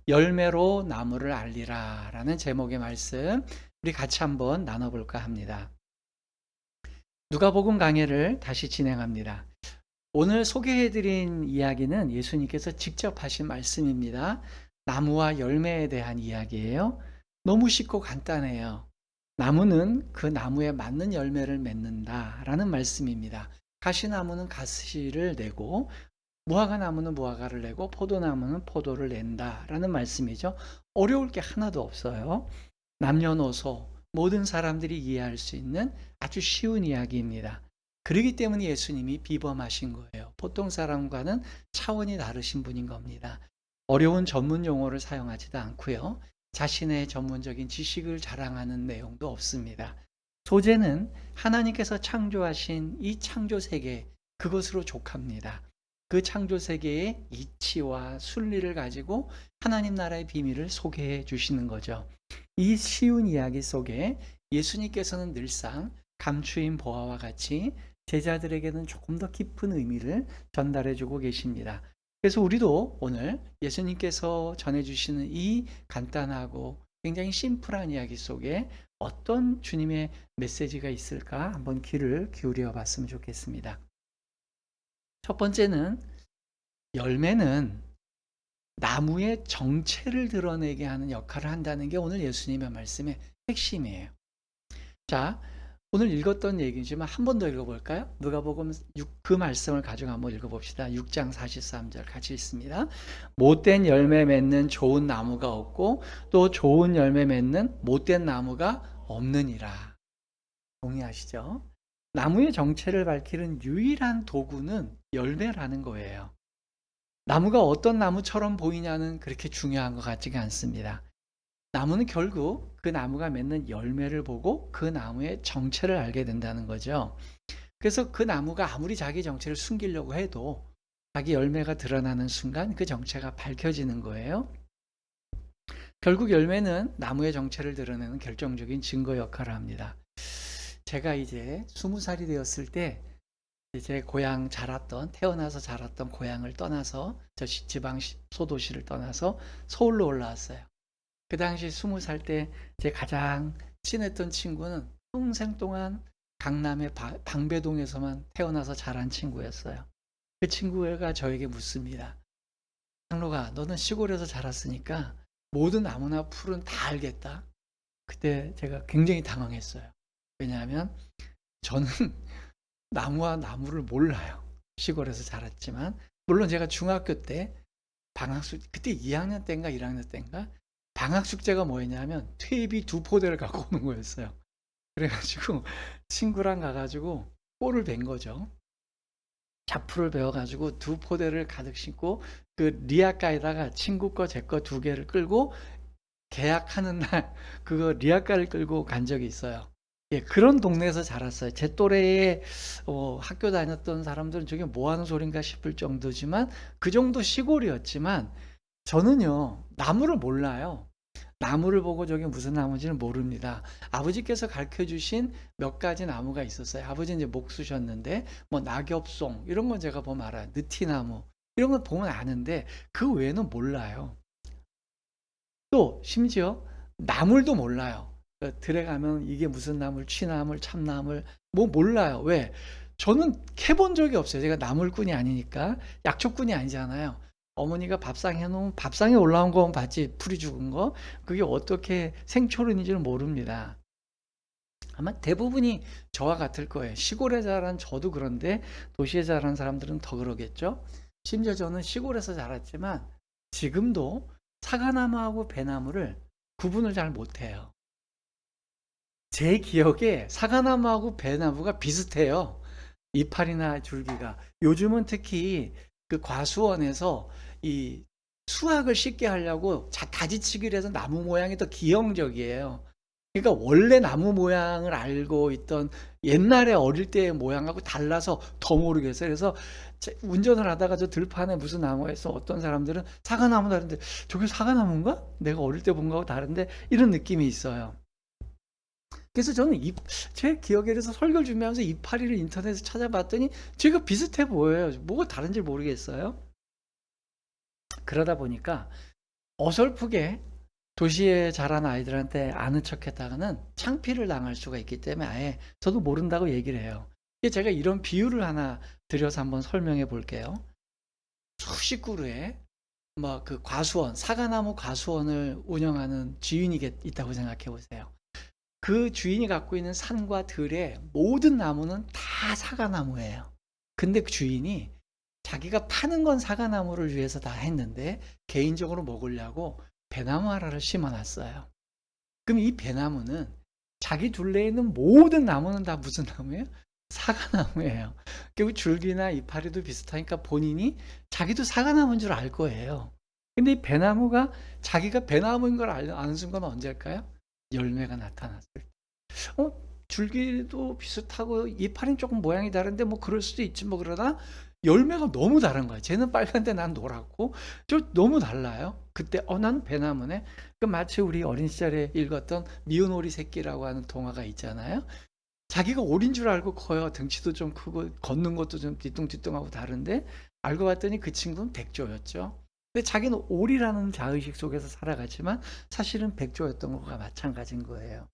열매로 나무를 알리라 라는 제목의 말씀 우리 같이 한번 나눠볼까 합니다. 누가복음 강해를 다시 진행합니다. 오늘 소개해드린 이야기는 예수님께서 직접 하신 말씀입니다. 나무와 열매에 대한 이야기예요. 너무 쉽고 간단해요. 나무는 그 나무에 맞는 열매를 맺는다 라는 말씀입니다. 가시나무는 가시를 내고 무화과나무는 무화과를 내고 포도나무는 포도를 낸다라는 말씀이죠. 어려울 게 하나도 없어요. 남녀노소 모든 사람들이 이해할 수 있는 아주 쉬운 이야기입니다. 그렇기 때문에 예수님이 비범하신 거예요. 보통 사람과는 차원이 다르신 분인 겁니다. 어려운 전문 용어를 사용하지도 않고요. 자신의 전문적인 지식을 자랑하는 내용도 없습니다. 소재는 하나님께서 창조하신 이 창조 세계, 그것으로 족합니다. 그 창조 세계의 이치와 순리를 가지고 하나님 나라의 비밀을 소개해 주시는 거죠. 이 쉬운 이야기 속에 예수님께서는 늘상 감추인 보화와 같이 제자들에게는 조금 더 깊은 의미를 전달해 주고 계십니다. 그래서 우리도 오늘 예수님께서 전해주시는 이 간단하고 굉장히 심플한 이야기 속에 어떤 주님의 메시지가 있을까 한번 귀를 기울여 봤으면 좋겠습니다. 첫 번째는 열매는 나무의 정체를 드러내게 하는 역할을 한다는 게 오늘 예수님의 말씀의 핵심이에요. 자, 오늘 읽었던 얘기지만 한 번 더 읽어볼까요? 누가복음 6, 그 말씀을 가지고 한번 읽어봅시다. 6장 43절 같이 읽습니다. 못된 열매 맺는 좋은 나무가 없고 또 좋은 열매 맺는 못된 나무가 없느니라. 동의하시죠? 나무의 정체를 밝히는 유일한 도구는 열매라는 거예요. 나무가 어떤 나무처럼 보이냐는 그렇게 중요한 것 같지가 않습니다. 나무는 결국 그 나무가 맺는 열매를 보고 그 나무의 정체를 알게 된다는 거죠. 그래서 그 나무가 아무리 자기 정체를 숨기려고 해도 자기 열매가 드러나는 순간 그 정체가 밝혀지는 거예요. 결국 열매는 나무의 정체를 드러내는 결정적인 증거 역할을 합니다. 제가 이제 20살이 되었을 때 제 고향 자랐던 태어나서 자랐던 고향을 떠나서 저 지방 소도시를 떠나서 서울로 올라왔어요. 그 당시 20살 때 제 가장 친했던 친구는 평생 동안 강남의 방배동에서만 태어나서 자란 친구였어요. 그 친구가 저에게 묻습니다. 상로가 너는 시골에서 자랐으니까 모든 나무나 풀은 다 알겠다. 그때 제가 굉장히 당황했어요. 왜냐하면 저는 나무와 나무를 몰라요. 시골에서 자랐지만 물론 제가 중학교 때 방학숙 그때 2학년 때인가 1학년 때인가 방학숙제가 뭐였냐면 퇴비 2포대를 갖고 오는 거였어요. 그래가지고 친구랑 가가지고 꼴을 벤 거죠. 자풀을 베어가지고 2포대를 가득 싣고 그 리아카에다가 친구 거 제 거 2개를 끌고 계약하는 날 그거 리아카를 끌고 간 적이 있어요. 예, 그런 동네에서 자랐어요. 제 또래에 학교 다녔던 사람들은 저게 뭐 하는 소린가 싶을 정도지만 그 정도 시골이었지만 저는요 나무를 몰라요. 나무를 보고 저게 무슨 나무인지는 모릅니다. 아버지께서 가르쳐 주신 몇 가지 나무가 있었어요. 아버지는 이제 목수셨는데 뭐 낙엽송 이런 건 제가 보면 알아요. 느티나무 이런 건 보면 아는데 그 외에는 몰라요. 또 심지어 나물도 몰라요. 들에 가면 이게 무슨 나물, 취나물, 참나물 뭐 몰라요. 왜? 저는 캐본 적이 없어요. 제가 나물꾼이 아니니까 약초꾼이 아니잖아요. 어머니가 밥상 해놓으면 밥상에 올라온 거만 봤지 풀이 죽은 거 그게 어떻게 생초론인지는 모릅니다. 아마 대부분이 저와 같을 거예요. 시골에 자란 저도 그런데 도시에 자란 사람들은 더 그러겠죠. 심지어 저는 시골에서 자랐지만 지금도 사과나무하고 배나무를 구분을 잘 못해요. 제 기억에 사과나무하고 배나무가 비슷해요. 이파리나 줄기가. 요즘은 특히 그 과수원에서 이 수확을 쉽게 하려고 다지치기를 해서 나무 모양이 더 기형적이에요. 그러니까 원래 나무 모양을 알고 있던 옛날에 어릴 때의 모양하고 달라서 더 모르겠어요. 그래서 운전을 하다가 저 들판에 무슨 나무가 있어 어떤 사람들은 사과나무다 그러는데 저게 사과나무인가? 내가 어릴 때 본 거하고 다른데 이런 느낌이 있어요. 그래서 저는 제 기억에 대해서 설교를 준비하면서 이파리를 인터넷에서 찾아봤더니 제가 비슷해 보여요. 뭐가 다른지 모르겠어요. 그러다 보니까 어설프게 도시에 자란 아이들한테 아는 척했다가는 창피를 당할 수가 있기 때문에 아예 저도 모른다고 얘기를 해요. 이게 제가 이런 비유를 하나 드려서 한번 설명해 볼게요. 수십 그루의 뭐 그 과수원, 사과나무 과수원을 운영하는 주인이 있다고 생각해 보세요. 그 주인이 갖고 있는 산과 들의 모든 나무는 다 사과나무예요. 근데 그 주인이 자기가 파는 건 사과나무를 위해서 다 했는데 개인적으로 먹으려고 배나무 하나를 심어 놨어요. 그럼 이 배나무는 자기 둘레에 있는 모든 나무는 다 무슨 나무예요? 사과나무예요. 결국 줄기나 이파리도 비슷하니까 본인이 자기도 사과나무인 줄 알 거예요. 근데 이 배나무가 자기가 배나무인 걸 아는 순간은 언제일까요? 열매가 나타났을 때. 어 줄기도 비슷하고 이파리는 조금 모양이 다른데 뭐 그럴 수도 있지 뭐 그러나 열매가 너무 다른 거야. 쟤는 빨간데 난 노랗고 너무 달라요. 그때 나는 배나무네. 그 마치 우리 어린 시절에 읽었던 미운 오리 새끼라고 하는 동화가 있잖아요. 자기가 오리인 줄 알고 커요. 덩치도 좀 크고 걷는 것도 좀 뒤뚱뒤뚱하고 다른데 알고 봤더니 그 친구는 백조였죠. 근데 자기는 오리라는 자의식 속에서 살아갔지만 사실은 백조였던 것과 마찬가지인 거예요.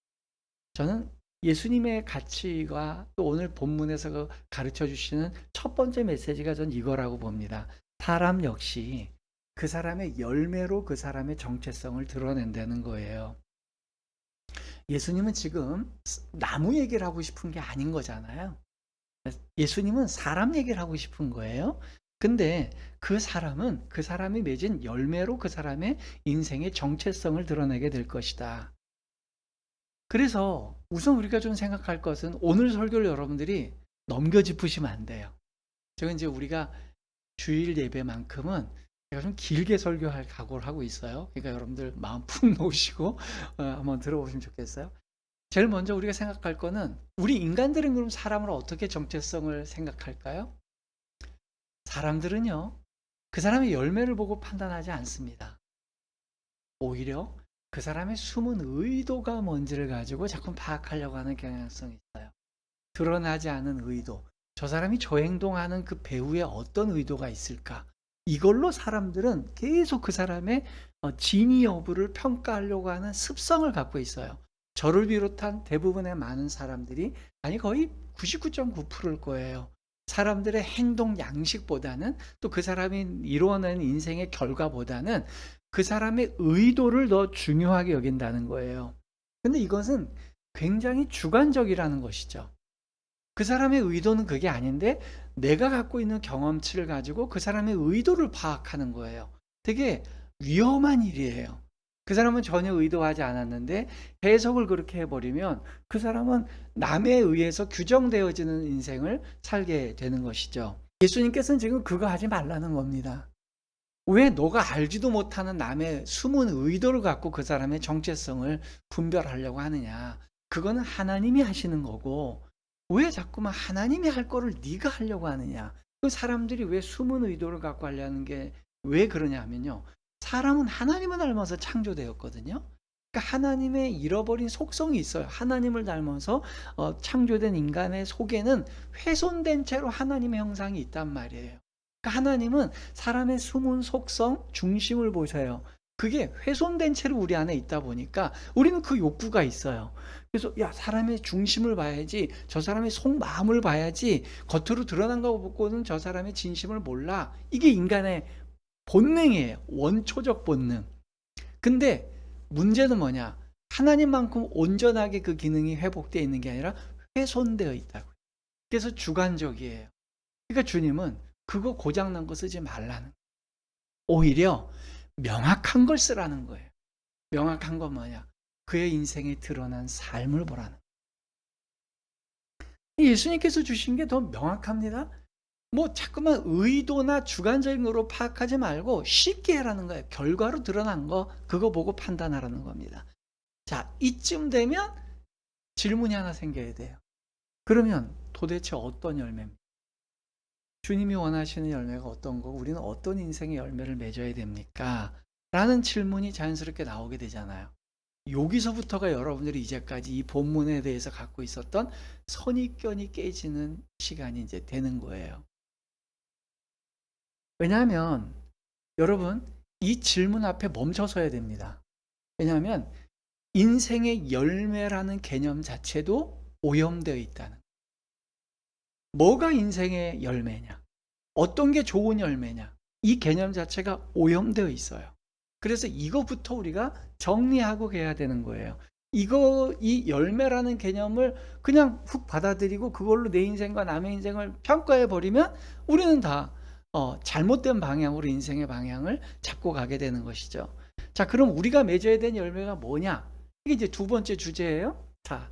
저는 예수님의 가치가 또 오늘 본문에서 가르쳐 주시는 첫 번째 메시지가 전 이거라고 봅니다. 사람 역시 그 사람의 열매로 그 사람의 정체성을 드러낸다는 거예요. 예수님은 지금 나무 얘기를 하고 싶은 게 아닌 거잖아요. 예수님은 사람 얘기를 하고 싶은 거예요. 근데 그 사람은 그 사람이 맺은 열매로 그 사람의 인생의 정체성을 드러내게 될 것이다. 그래서 우선 우리가 좀 생각할 것은 오늘 설교를 여러분들이 넘겨 짚으시면 안 돼요. 제가 이제 우리가 주일 예배만큼은 제가 좀 길게 설교할 각오를 하고 있어요. 그러니까 여러분들 마음 푹 놓으시고 한번 들어보시면 좋겠어요. 제일 먼저 우리가 생각할 거는 우리 인간들은 그럼 사람을 어떻게 정체성을 생각할까요? 사람들은요, 그 사람의 열매를 보고 판단하지 않습니다. 오히려 그 사람의 숨은 의도가 뭔지를 가지고 자꾸 파악하려고 하는 경향성이 있어요. 드러나지 않은 의도. 저 사람이 저 행동하는 그 배후에 어떤 의도가 있을까? 이걸로 사람들은 계속 그 사람의 진위 여부를 평가하려고 하는 습성을 갖고 있어요. 저를 비롯한 대부분의 많은 사람들이, 아니 거의 99.9%일 거예요. 사람들의 행동 양식보다는 또 그 사람이 이루어낸 인생의 결과보다는 그 사람의 의도를 더 중요하게 여긴다는 거예요. 근데 이것은 굉장히 주관적이라는 것이죠. 그 사람의 의도는 그게 아닌데 내가 갖고 있는 경험치를 가지고 그 사람의 의도를 파악하는 거예요. 되게 위험한 일이에요. 그 사람은 전혀 의도하지 않았는데 해석을 그렇게 해버리면 그 사람은 남에 의해서 규정되어지는 인생을 살게 되는 것이죠. 예수님께서는 지금 그거 하지 말라는 겁니다. 왜 너가 알지도 못하는 남의 숨은 의도를 갖고 그 사람의 정체성을 분별하려고 하느냐. 그거는 하나님이 하시는 거고 왜 자꾸만 하나님이 할 거를 네가 하려고 하느냐. 그 사람들이 왜 숨은 의도를 갖고 하려는 게 왜 그러냐 하면요. 사람은 하나님을 닮아서 창조되었거든요. 그러니까 하나님의 잃어버린 속성이 있어요. 하나님을 닮아서 창조된 인간의 속에는 훼손된 채로 하나님의 형상이 있단 말이에요. 그러니까 하나님은 사람의 숨은 속성, 중심을 보세요. 그게 훼손된 채로 우리 안에 있다 보니까 우리는 그 욕구가 있어요. 그래서 야 사람의 중심을 봐야지, 저 사람의 속마음을 봐야지, 겉으로 드러난 거 보고는 저 사람의 진심을 몰라. 이게 인간의 본능이에요. 원초적 본능. 근데 문제는 뭐냐? 하나님만큼 온전하게 그 기능이 회복되어 있는 게 아니라 훼손되어 있다고요. 그래서 주관적이에요. 그러니까 주님은 그거 고장난 거 쓰지 말라는 거예요. 오히려 명확한 걸 쓰라는 거예요. 명확한 건 뭐냐? 그의 인생에 드러난 삶을 보라는 거예요. 예수님께서 주신 게 더 명확합니다. 뭐 자꾸만 의도나 주관적인 거로 파악하지 말고 쉽게 해라는 거예요. 결과로 드러난 거 그거 보고 판단하라는 겁니다. 자, 이쯤 되면 질문이 하나 생겨야 돼요. 그러면 도대체 어떤 열매입니까? 주님이 원하시는 열매가 어떤 거고 우리는 어떤 인생의 열매를 맺어야 됩니까? 라는 질문이 자연스럽게 나오게 되잖아요. 여기서부터가 여러분들이 이제까지 이 본문에 대해서 갖고 있었던 선입견이 깨지는 시간이 이제 되는 거예요. 왜냐하면 여러분 이 질문 앞에 멈춰서야 됩니다. 왜냐하면 인생의 열매라는 개념 자체도 오염되어 있다는. 뭐가 인생의 열매냐? 어떤 게 좋은 열매냐? 이 개념 자체가 오염되어 있어요. 그래서 이거부터 우리가 정리하고 가야 되는 거예요. 이 열매라는 개념을 그냥 훅 받아들이고 그걸로 내 인생과 남의 인생을 평가해 버리면 우리는 다 잘못된 방향으로 인생의 방향을 잡고 가게 되는 것이죠. 자, 그럼 우리가 맺어야 되는 열매가 뭐냐? 이게 이제 두 번째 주제예요. 자,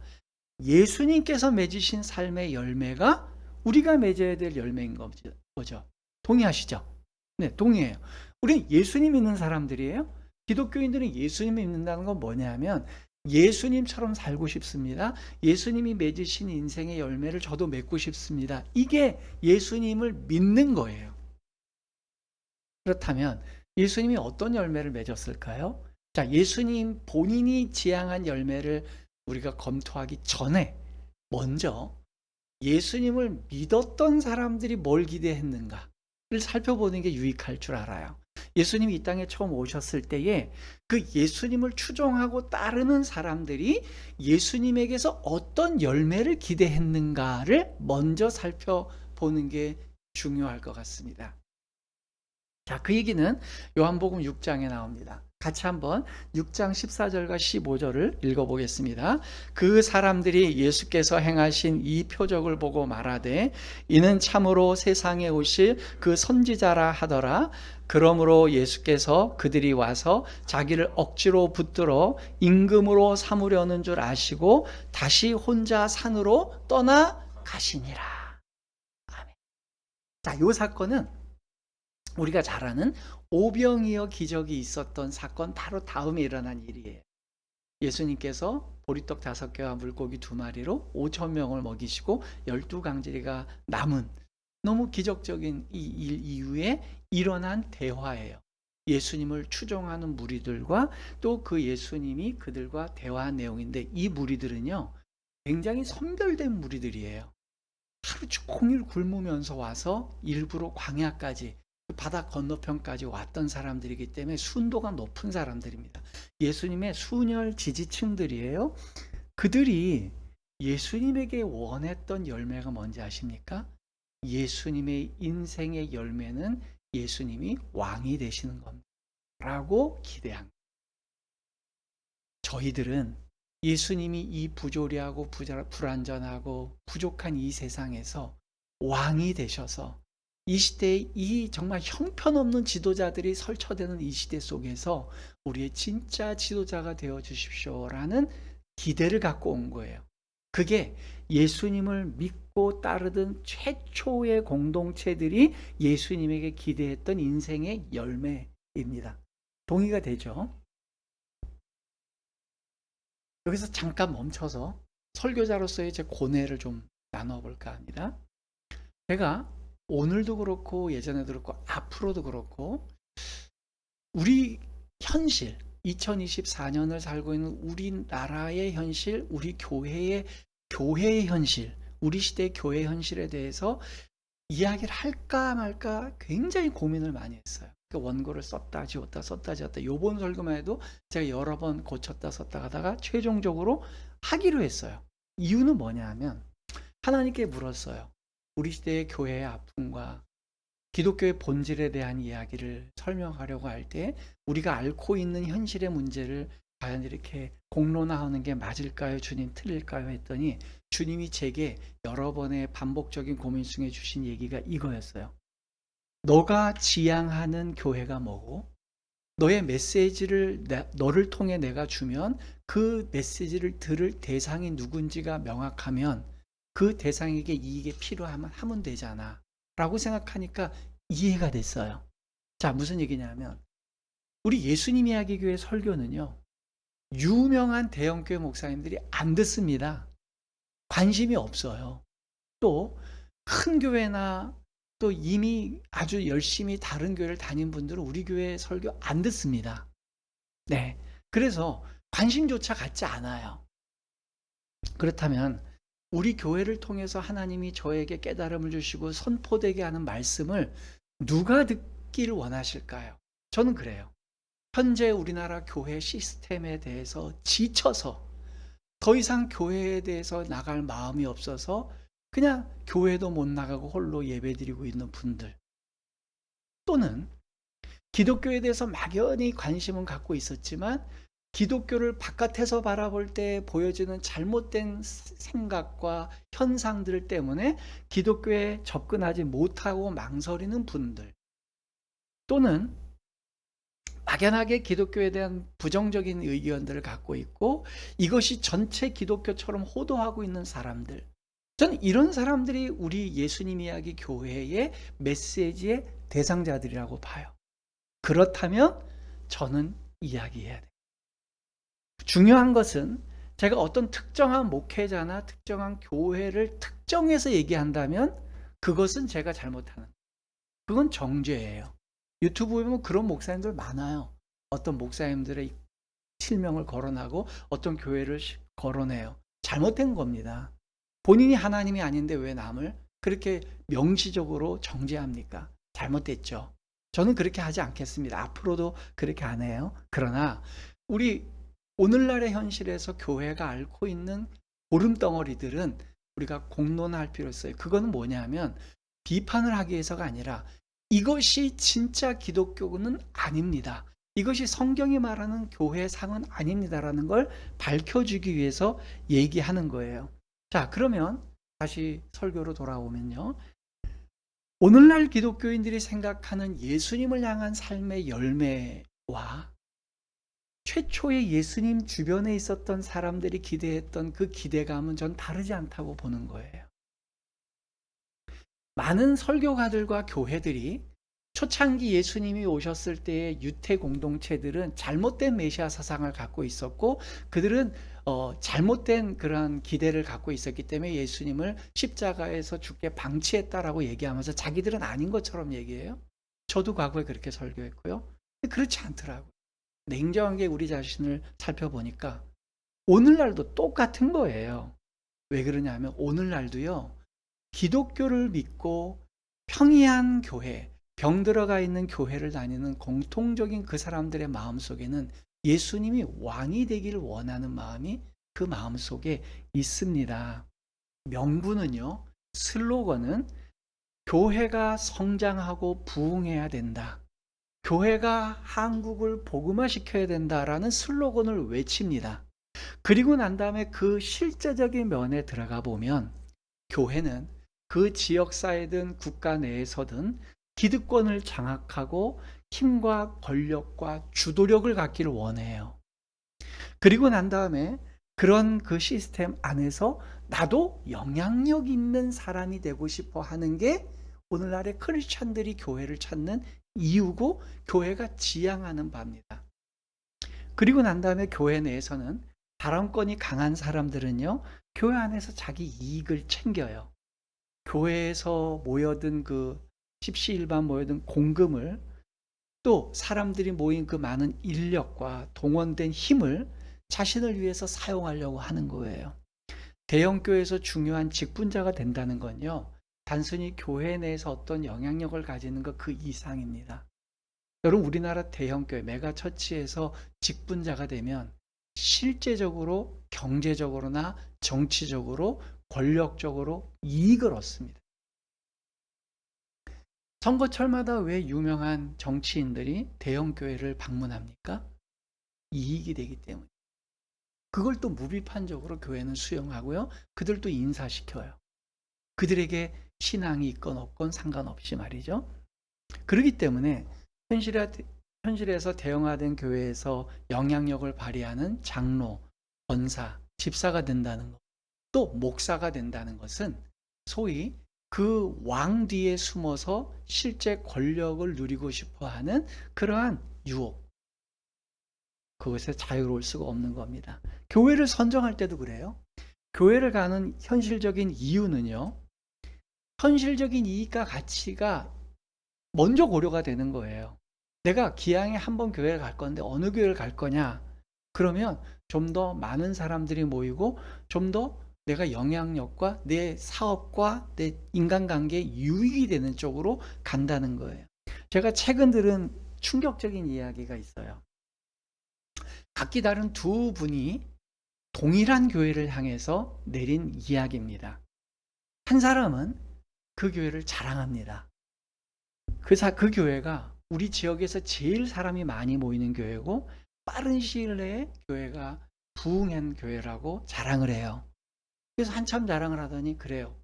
예수님께서 맺으신 삶의 열매가 우리가 맺어야 될 열매인 거죠. 동의하시죠? 네, 동의해요. 우리는 예수님 믿는 사람들이에요. 기독교인들은 예수님을 믿는다는 건 뭐냐면 예수님처럼 살고 싶습니다. 예수님이 맺으신 인생의 열매를 저도 맺고 싶습니다. 이게 예수님을 믿는 거예요. 그렇다면 예수님이 어떤 열매를 맺었을까요? 자, 예수님 본인이 지향한 열매를 우리가 검토하기 전에 먼저 예수님을 믿었던 사람들이 뭘 기대했는가를 살펴보는 게 유익할 줄 알아요. 예수님이 이 땅에 처음 오셨을 때에 그 예수님을 추종하고 따르는 사람들이 예수님에게서 어떤 열매를 기대했는가를 먼저 살펴보는 게 중요할 것 같습니다. 자, 그 얘기는 요한복음 6장에 나옵니다. 같이 한번 6장 14절과 15절을 읽어보겠습니다. 그 사람들이 예수께서 행하신 이 표적을 보고 말하되 이는 참으로 세상에 오실 그 선지자라 하더라. 그러므로 예수께서 그들이 와서 자기를 억지로 붙들어 임금으로 삼으려는 줄 아시고 다시 혼자 산으로 떠나 가시니라. 아멘. 자, 요 사건은 우리가 잘 아는 오병이어 기적이 있었던 사건 바로 다음에 일어난 일이에요. 예수님께서 보리떡 5개와 물고기 2마리로 5,000명을 먹이시고 12강제리가 남은 너무 기적적인 이 일 이후에 일어난 대화예요. 예수님을 추종하는 무리들과 또 그 예수님이 그들과 대화한 내용인데 이 무리들은요 굉장히 선별된 무리들이에요. 하루 종일 굶으면서 와서 일부러 광야까지 바다 건너편까지 왔던 사람들이기 때문에 순도가 높은 사람들입니다. 예수님의 순혈 지지층들이에요. 그들이 예수님에게 원했던 열매가 뭔지 아십니까? 예수님의 인생의 열매는 예수님이 왕이 되시는 겁니다. 라고 기대한 거예요. 저희들은 예수님이 이 부조리하고 불완전하고 부족한 이 세상에서 왕이 되셔서 이 시대에 이 정말 형편없는 지도자들이 설쳐되는 이 시대 속에서 우리의 진짜 지도자가 되어 주십시오라는 기대를 갖고 온 거예요. 그게 예수님을 믿고 따르던 최초의 공동체들이 예수님에게 기대했던 인생의 열매입니다. 동의가 되죠? 여기서 잠깐 멈춰서 설교자로서의 제 고뇌를 좀 나눠볼까 합니다. 제가 오늘도 그렇고 예전에도 그렇고 앞으로도 그렇고 우리 현실 2024년을 살고 있는 우리나라의 현실, 우리 교회의 현실, 우리 시대의 교회 현실에 대해서 이야기를 할까 말까 굉장히 고민을 많이 했어요. 원고를 썼다 지웠다 썼다 지웠다 요번 설교만 해도 제가 여러 번 고쳤다 썼다 하다가 최종적으로 하기로 했어요. 이유는 뭐냐 하면 하나님께 물었어요. 우리 시대의 교회의 아픔과 기독교의 본질에 대한 이야기를 설명하려고 할 때 우리가 앓고 있는 현실의 문제를 과연 이렇게 공론화하는 게 맞을까요? 주님 틀릴까요? 했더니 주님이 제게 여러 번의 반복적인 고민 중에 주신 얘기가 이거였어요. 너가 지향하는 교회가 뭐고 너의 메시지를 너를 통해 내가 주면 그 메시지를 들을 대상이 누군지가 명확하면 그 대상에게 이익이 필요하면 하면 되잖아 라고 생각하니까 이해가 됐어요. 자, 무슨 얘기냐면 우리 예수님 이야기 교회 설교는요 유명한 대형교회 목사님들이 안 듣습니다. 관심이 없어요. 또 큰 교회나 또 이미 아주 열심히 다른 교회를 다닌 분들은 우리 교회 설교 안 듣습니다. 네, 그래서 관심조차 갖지 않아요. 그렇다면 우리 교회를 통해서 하나님이 저에게 깨달음을 주시고 선포되게 하는 말씀을 누가 듣기를 원하실까요? 저는 그래요. 현재 우리나라 교회 시스템에 대해서 지쳐서 더 이상 교회에 대해서 나갈 마음이 없어서 그냥 교회도 못 나가고 홀로 예배드리고 있는 분들, 또는 기독교에 대해서 막연히 관심은 갖고 있었지만 기독교를 바깥에서 바라볼 때 보여지는 잘못된 생각과 현상들 때문에 기독교에 접근하지 못하고 망설이는 분들, 또는 막연하게 기독교에 대한 부정적인 의견들을 갖고 있고 이것이 전체 기독교처럼 호도하고 있는 사람들, 저는 이런 사람들이 우리 예수님 이야기 교회의 메시지의 대상자들이라고 봐요. 그렇다면 저는 이야기해야 돼요. 중요한 것은 제가 어떤 특정한 목회자나 특정한 교회를 특정해서 얘기한다면 그것은 제가 잘못하는, 그건 정죄예요. 유튜브에 보면 그런 목사님들 많아요. 어떤 목사님들의 실명을 거론하고 어떤 교회를 거론해요. 잘못된 겁니다. 본인이 하나님이 아닌데 왜 남을 그렇게 명시적으로 정죄합니까? 잘못됐죠. 저는 그렇게 하지 않겠습니다. 앞으로도 그렇게 안 해요. 그러나 우리 오늘날의 현실에서 교회가 앓고 있는 보름덩어리들은 우리가 공론할 필요 있어요. 그거는 뭐냐면 비판을 하기 위해서가 아니라 이것이 진짜 기독교는 아닙니다. 이것이 성경이 말하는 교회상은 아닙니다라는 걸 밝혀주기 위해서 얘기하는 거예요. 자, 그러면 다시 설교로 돌아오면요. 오늘날 기독교인들이 생각하는 예수님을 향한 삶의 열매와 최초의 예수님 주변에 있었던 사람들이 기대했던 그 기대감은 전 다르지 않다고 보는 거예요. 많은 설교가들과 교회들이 초창기 예수님이 오셨을 때의 유태 공동체들은 잘못된 메시아 사상을 갖고 있었고 그들은 잘못된 그런 기대를 갖고 있었기 때문에 예수님을 십자가에서 죽게 방치했다라고 얘기하면서 자기들은 아닌 것처럼 얘기해요. 저도 과거에 그렇게 설교했고요. 근데 그렇지 않더라고요. 냉정하게 우리 자신을 살펴보니까 오늘날도 똑같은 거예요. 왜 그러냐면 오늘날도요. 기독교를 믿고 평이한 교회, 병 들어가 있는 교회를 다니는 공통적인 그 사람들의 마음속에는 예수님이 왕이 되기를 원하는 마음이 그 마음속에 있습니다. 명분은요. 슬로건은 교회가 성장하고 부흥해야 된다. 교회가 한국을 복음화시켜야 된다라는 슬로건을 외칩니다. 그리고 난 다음에 그 실제적인 면에 들어가 보면 교회는 그 지역사회든 국가 내에서든 기득권을 장악하고 힘과 권력과 주도력을 갖기를 원해요. 그리고 난 다음에 그런 그 시스템 안에서 나도 영향력 있는 사람이 되고 싶어 하는 게 오늘날의 크리스찬들이 교회를 찾는 이유고 교회가 지향하는 바입니다. 그리고 난 다음에 교회 내에서는 발언권이 강한 사람들은요, 교회 안에서 자기 이익을 챙겨요. 교회에서 모여든 그 십시일반 모여든 공금을 또 사람들이 모인 그 많은 인력과 동원된 힘을 자신을 위해서 사용하려고 하는 거예요. 대형교회에서 중요한 직분자가 된다는 건요, 단순히 교회 내에서 어떤 영향력을 가지는 것 그 이상입니다. 여러분, 우리나라 대형교회 메가처치에서 직분자가 되면 실제적으로 경제적으로나 정치적으로 권력적으로 이익을 얻습니다. 선거철마다 왜 유명한 정치인들이 대형교회를 방문합니까? 이익이 되기 때문에. 그걸 또 무비판적으로 교회는 수용하고요. 그들도 인사시켜요. 그들에게 신앙이 있건 없건 상관없이 말이죠. 그렇기 때문에 현실에서 대형화된 교회에서 영향력을 발휘하는 장로, 권사, 집사가 된다는 것, 또 목사가 된다는 것은 소위 그 왕 뒤에 숨어서 실제 권력을 누리고 싶어하는 그러한 유혹, 그것에 자유로울 수가 없는 겁니다. 교회를 선정할 때도 그래요. 교회를 가는 현실적인 이유는요, 현실적인 이익과 가치가 먼저 고려가 되는 거예요. 내가 기왕에 한번 교회를 갈 건데 어느 교회를 갈 거냐? 그러면 좀 더 많은 사람들이 모이고 좀 더 내가 영향력과 내 사업과 내 인간관계에 유익이 되는 쪽으로 간다는 거예요. 제가 최근 들은 충격적인 이야기가 있어요. 각기 다른 두 분이 동일한 교회를 향해서 내린 이야기입니다. 한 사람은 그 교회를 자랑합니다. 그 교회가 우리 지역에서 제일 사람이 많이 모이는 교회고 빠른 시일 내에 교회가 부흥한 교회라고 자랑을 해요. 그래서 한참 자랑을 하더니 그래요.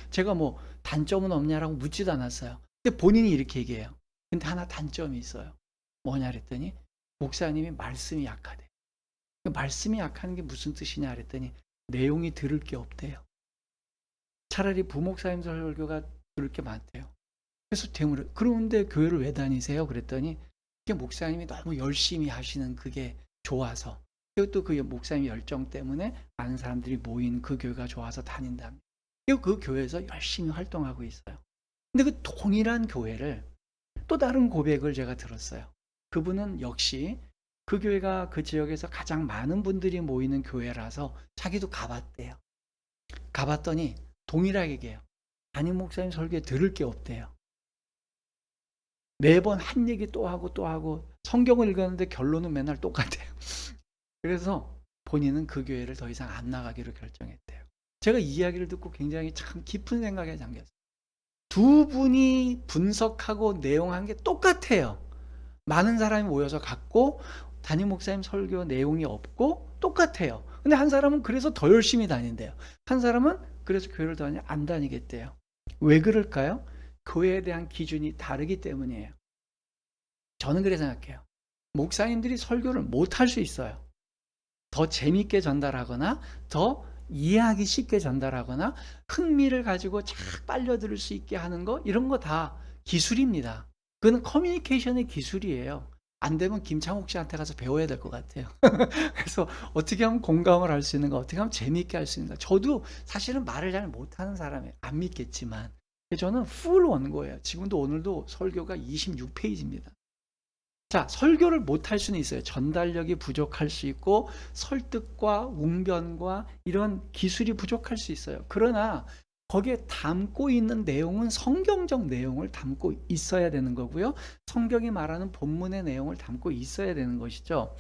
제가 뭐 단점은 없냐라고 묻지도 않았어요. 근데 본인이 이렇게 얘기해요. 근데 하나 단점이 있어요. 뭐냐 그랬더니 목사님이 말씀이 약하대. 말씀이 약한 게 무슨 뜻이냐 그랬더니 내용이 들을 게 없대요. 차라리 부목사님 설교가 들을 게 많대요. 그래서 되물어 그런데 교회를 왜 다니세요? 그랬더니 그게 목사님이 너무 열심히 하시는 그게 좋아서, 그리고 또 그 목사님 열정 때문에 많은 사람들이 모인 그 교회가 좋아서 다닌답니다. 그리고 그 교회에서 열심히 활동하고 있어요. 근데 그 동일한 교회를 또 다른 고백을 제가 들었어요. 그분은 역시 그 교회가 그 지역에서 가장 많은 분들이 모이는 교회라서 자기도 가봤대요. 가봤더니 동일하게 얘기해요. 담임 목사님 설교에 들을 게 없대요. 매번 한 얘기 또 하고 또 하고 성경을 읽었는데 결론은 맨날 똑같아요. 그래서 본인은 그 교회를 더 이상 안 나가기로 결정했대요. 제가 이 이야기를 듣고 굉장히 참 깊은 생각에 잠겼어요. 두 분이 분석하고 내용한 게 똑같아요. 많은 사람이 모여서 갔고 담임 목사님 설교 내용이 없고 똑같아요. 근데 한 사람은 그래서 더 열심히 다닌대요. 한 사람은 그래서 교회를 안 다니겠대요. 왜 그럴까요? 교회에 대한 기준이 다르기 때문이에요. 저는 그렇게 생각해요. 목사님들이 설교를 못할 수 있어요. 더 재밌게 전달하거나 더 이해하기 쉽게 전달하거나 흥미를 가지고 착 빨려 들을 수 있게 하는 거, 이런 거 다 기술입니다. 그건 커뮤니케이션의 기술이에요. 안 되면 김창욱 씨한테 가서 배워야 될 것 같아요. 그래서 어떻게 하면 공감을 할 수 있는가, 어떻게 하면 재미있게 할 수 있는가. 저도 사실은 말을 잘 못하는 사람이에요. 안 믿겠지만. 저는 풀 원고예요. 지금도 오늘도 설교가 26페이지입니다. 자, 설교를 못할 수는 있어요. 전달력이 부족할 수 있고 설득과 웅변과 이런 기술이 부족할 수 있어요. 그러나 거기에 담고 있는 내용은 성경적 내용을 담고 있어야 되는 거고요. 성경이 말하는 본문의 내용을 담고 있어야 되는 것이죠.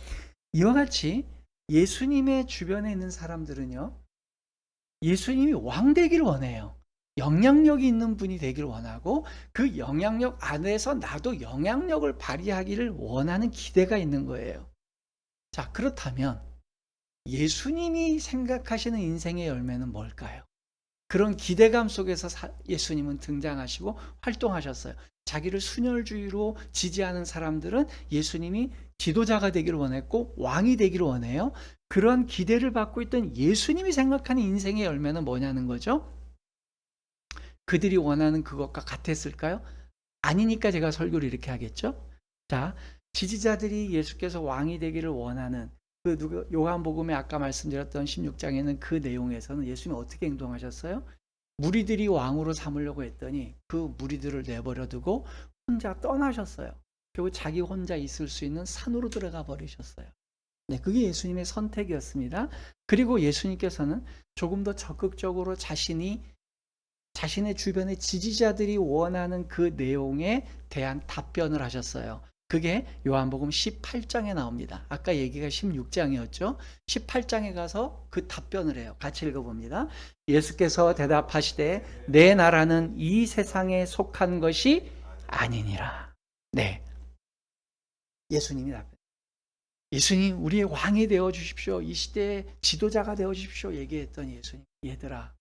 이와 같이 예수님의 주변에 있는 사람들은요, 예수님이 왕 되기를 원해요. 영향력이 있는 분이 되기를 원하고 그 영향력 안에서 나도 영향력을 발휘하기를 원하는 기대가 있는 거예요. 자, 그렇다면 예수님이 생각하시는 인생의 열매는 뭘까요? 그런 기대감 속에서 예수님은 등장하시고 활동하셨어요. 자기를 순혈주의로 지지하는 사람들은 예수님이 지도자가 되기를 원했고 왕이 되기를 원해요. 그런 기대를 받고 있던 예수님이 생각하는 인생의 열매는 뭐냐는 거죠. 그들이 원하는 그것과 같았을까요? 아니니까 제가 설교를 이렇게 하겠죠. 자, 지지자들이 예수께서 왕이 되기를 원하는 요한복음에 아까 말씀드렸던 16장에는 그 내용에서는 예수님이 어떻게 행동하셨어요? 무리들이 왕으로 삼으려고 했더니 그 무리들을 내버려 두고 혼자 떠나셨어요. 결국 자기 혼자 있을 수 있는 산으로 들어가 버리셨어요. 네, 그게 예수님의 선택이었습니다. 그리고 예수님께서는 조금 더 적극적으로 자신의 주변의 지지자들이 원하는 그 내용에 대한 답변을 하셨어요. 그게 요한복음 18장에 나옵니다. 아까 얘기가 16장이었죠. 18장에 가서 그 답변을 해요. 같이 읽어봅니다. 예수께서 대답하시되 내 나라는 이 세상에 속한 것이 아니니라. 네, 예수님이 답변. 예수님, 우리의 왕이 되어 주십시오. 이 시대의 지도자가 되어 주십시오. 얘기했더니 예수님, 얘들아,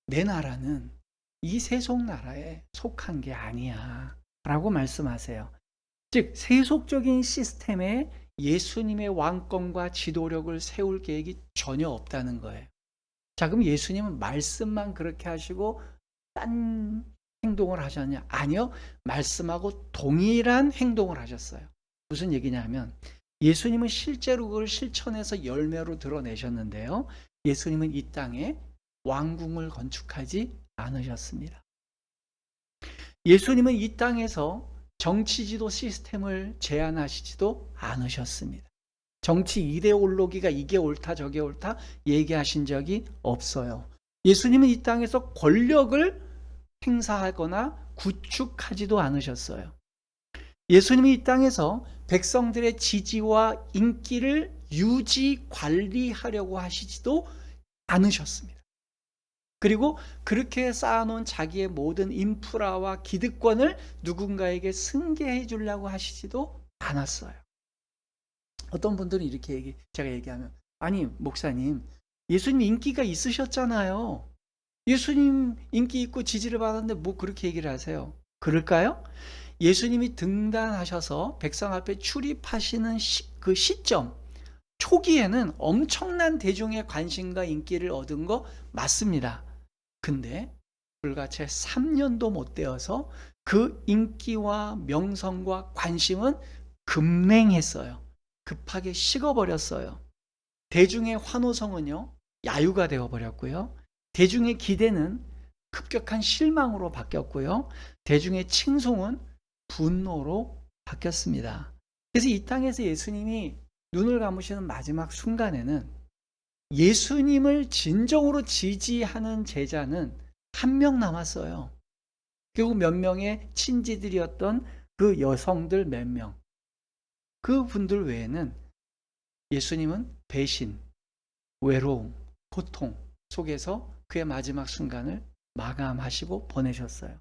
내 나라는 이 세속 나라에 속한 게 아니야 라고 말씀하세요. 즉 세속적인 시스템에 예수님의 왕권과 지도력을 세울 계획이 전혀 없다는 거예요. 자, 그럼 예수님은 말씀만 그렇게 하시고 딴 행동을 하셨냐? 아니요, 말씀하고 동일한 행동을 하셨어요. 무슨 얘기냐면 예수님은 실제로 그걸 실천해서 열매로 드러내셨는데요, 예수님은 이 땅에 왕궁을 건축하지 않으셨습니다. 예수님은 이 땅에서 정치지도 시스템을 제안하시지도 않으셨습니다. 정치 이데올로기가 이게 옳다 저게 옳다 얘기하신 적이 없어요. 예수님은 이 땅에서 권력을 행사하거나 구축하지도 않으셨어요. 예수님이 이 땅에서 백성들의 지지와 인기를 유지 관리하려고 하시지도 않으셨습니다. 그리고 그렇게 쌓아놓은 자기의 모든 인프라와 기득권을 누군가에게 승계해 주려고 하시지도 않았어요. 어떤 분들은 이렇게 제가 얘기하면, 아니 목사님, 예수님 인기가 있으셨잖아요. 예수님 인기 있고 지지를 받았는데 뭐 그렇게 얘기를 하세요? 그럴까요? 예수님이 등단하셔서 백성 앞에 출입하시는 그 시점, 초기에는 엄청난 대중의 관심과 인기를 얻은 거 맞습니다. 근데 불과 채 3년도 못 되어서 그 인기와 명성과 관심은 급냉했어요. 급하게 식어버렸어요. 대중의 환호성은요, 야유가 되어버렸고요. 대중의 기대는 급격한 실망으로 바뀌었고요. 대중의 칭송은 분노로 바뀌었습니다. 그래서 이 땅에서 예수님이 눈을 감으시는 마지막 순간에는 예수님을 진정으로 지지하는 제자는 한 명 남았어요. 결국 몇 명의 친지들이었던 그 여성들 몇 명. 그 분들 외에는 예수님은 배신, 외로움, 고통 속에서 그의 마지막 순간을 마감하시고 보내셨어요.